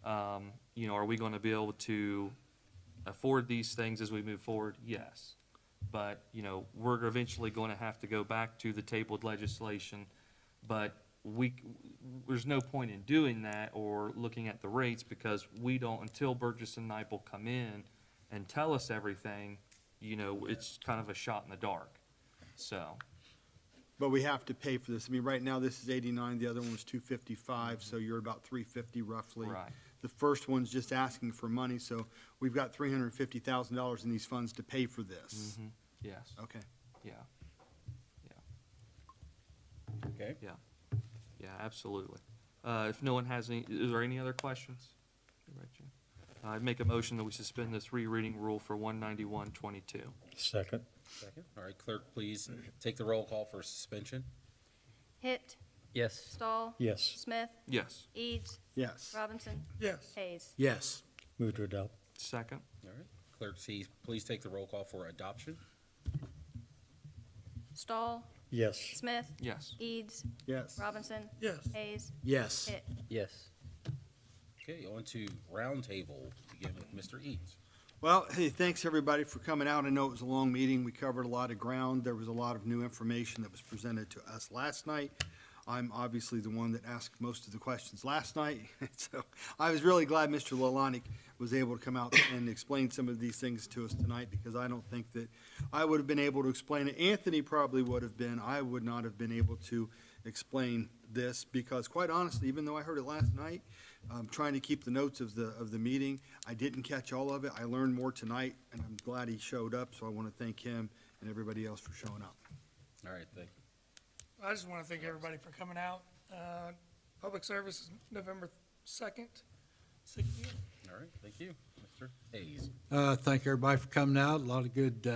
You know, are we gonna be able to afford these things as we move forward? Yes. But, you know, we're eventually gonna have to go back to the tabled legislation. But there's no point in doing that or looking at the rates, because we don't, until Burgess and Nyepel come in and tell us everything, you know, it's kind of a shot in the dark. So, But we have to pay for this. I mean, right now, this is 89, the other one was 255, so you're about 350 roughly. right, The first one's just asking for money, so we've got $350,000 in these funds to pay for this. yes, Okay. yeah, Okay, yeah, absolutely. If no one has any, is there any other questions? Right, Jim? I'd make a motion that we suspend the three reading rule for 19122. Second. second. All right, clerk, please take the roll call for suspension. Hitt, Yes. Stahl, Yes. Smith, Yes. Eads, Yes. Robinson, Yes. Hayes. Yes. Move to adopt. Second. All right, clerk, please take the roll call for adoption. Stahl, Yes. Smith, Yes. Eads, Yes. Robinson, Yes. Hayes, Yes. Hitt. Yes. Okay, on to roundtable, begin with Mr. Eads. Well, hey, thanks, everybody, for coming out. I know it was a long meeting. We covered a lot of ground. There was a lot of new information that was presented to us last night. I'm obviously the one that asked most of the questions last night, so I was really glad Mr. Lalanik was able to come out and explain some of these things to us tonight, because I don't think that I would have been able to explain it. Anthony probably would have been. I would not have been able to explain this, because quite honestly, even though I heard it last night, trying to keep the notes of the meeting, I didn't catch all of it. I learned more tonight, and I'm glad he showed up, so I want to thank him and everybody else for showing up. All right, thank you. I just want to thank everybody for coming out. Public service is November 2nd, 6 p.m. All right, thank you. Mr. Hayes. Thank everybody for coming out. A lot of good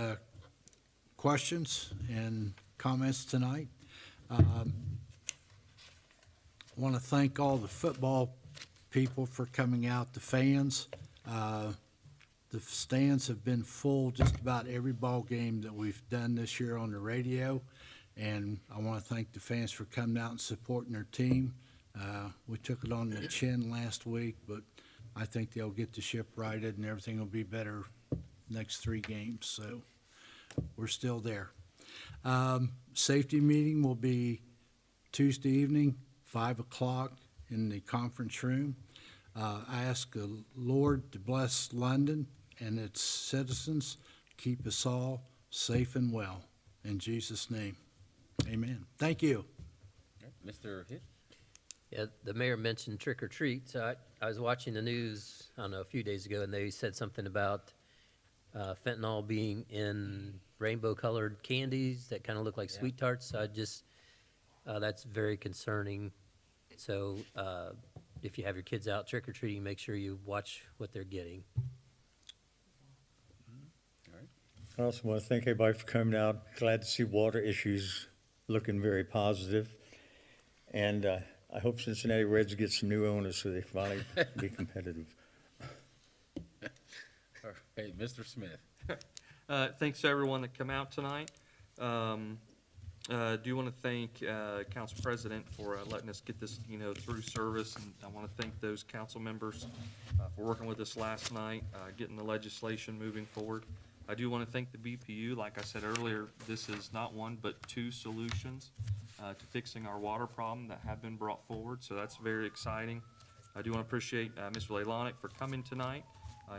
questions and comments tonight. Want to thank all the football people for coming out, the fans. The stands have been full just about every ball game that we've done this year on the radio. And I want to thank the fans for coming out and supporting their team. We took it on the chin last week, but I think they'll get the ship righted and everything will be better next 3 games. So we're still there. Safety meeting will be Tuesday evening, 5 o'clock in the conference room. I ask the Lord to bless London and its citizens keep us all safe and well. In Jesus' name, amen. Thank you. Mr. Hitt? Yeah, the mayor mentioned trick or treat, so I was watching the news, I don't know, a few days ago, and they said something about fentanyl being in rainbow-colored candies that kind of look like sweet tarts, so that's very concerning. So if you have your kids out trick or treating, make sure you watch what they're getting. I also want to thank everybody for coming out. Glad to see water issues looking very positive. And I hope Cincinnati Reds get some new owners so they finally be competitive. All right, Mr. Smith? Thanks to everyone that come out tonight. Do want to thank Council President for letting us get this, through service, and I want to thank those council members for working with us last night, getting the legislation moving forward. I do want to thank the BPU. Like I said earlier, this is not one but two solutions to fixing our water problem that have been brought forward, so that's very exciting. I do want to appreciate Mr. Leilanic for coming tonight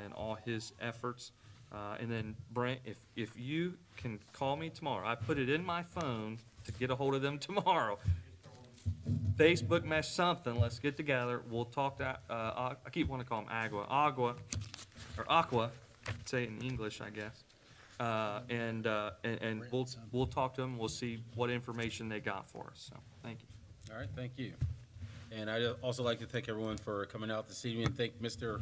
and all his efforts. And then Brent, if you can call me tomorrow, I put it in my phone to get a hold of them tomorrow. Facebook message something, let's get together, we'll talk to, I keep wanting to call him Aqua, say it in English, I guess. And we'll talk to them, we'll see what information they got for us, so, thank you. All right, thank you. And I'd also like to thank everyone for coming out this evening, and thank Mr.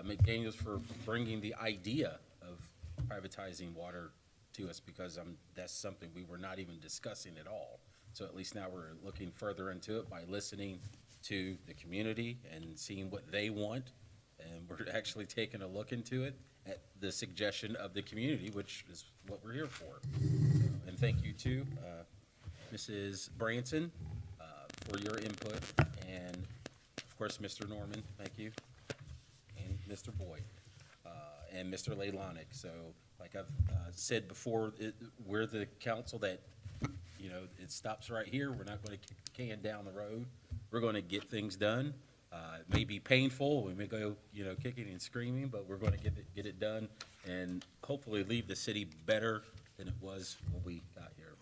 McDaniels for bringing the idea of privatizing water to us, because that's something we were not even discussing at all. So at least now we're looking further into it by listening to the community and seeing what they want, and we're actually taking a look into it at the suggestion of the community, which is what we're here for. And thank you to Mrs. Branson for your input, and of course, Mr. Norman, thank you, and Mr. Boyd, and Mr. Leilanic. So, like I've said before, we're the council that, it stops right here. We're not going to kick the can down the road. We're going to get things done. It may be painful. We may go, kicking and screaming, but we're going to get it done, and hopefully leave the city better than it was when we got here.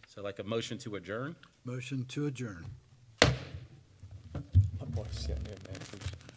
So, like a motion to adjourn. Motion to adjourn. I'm going to sit there, man.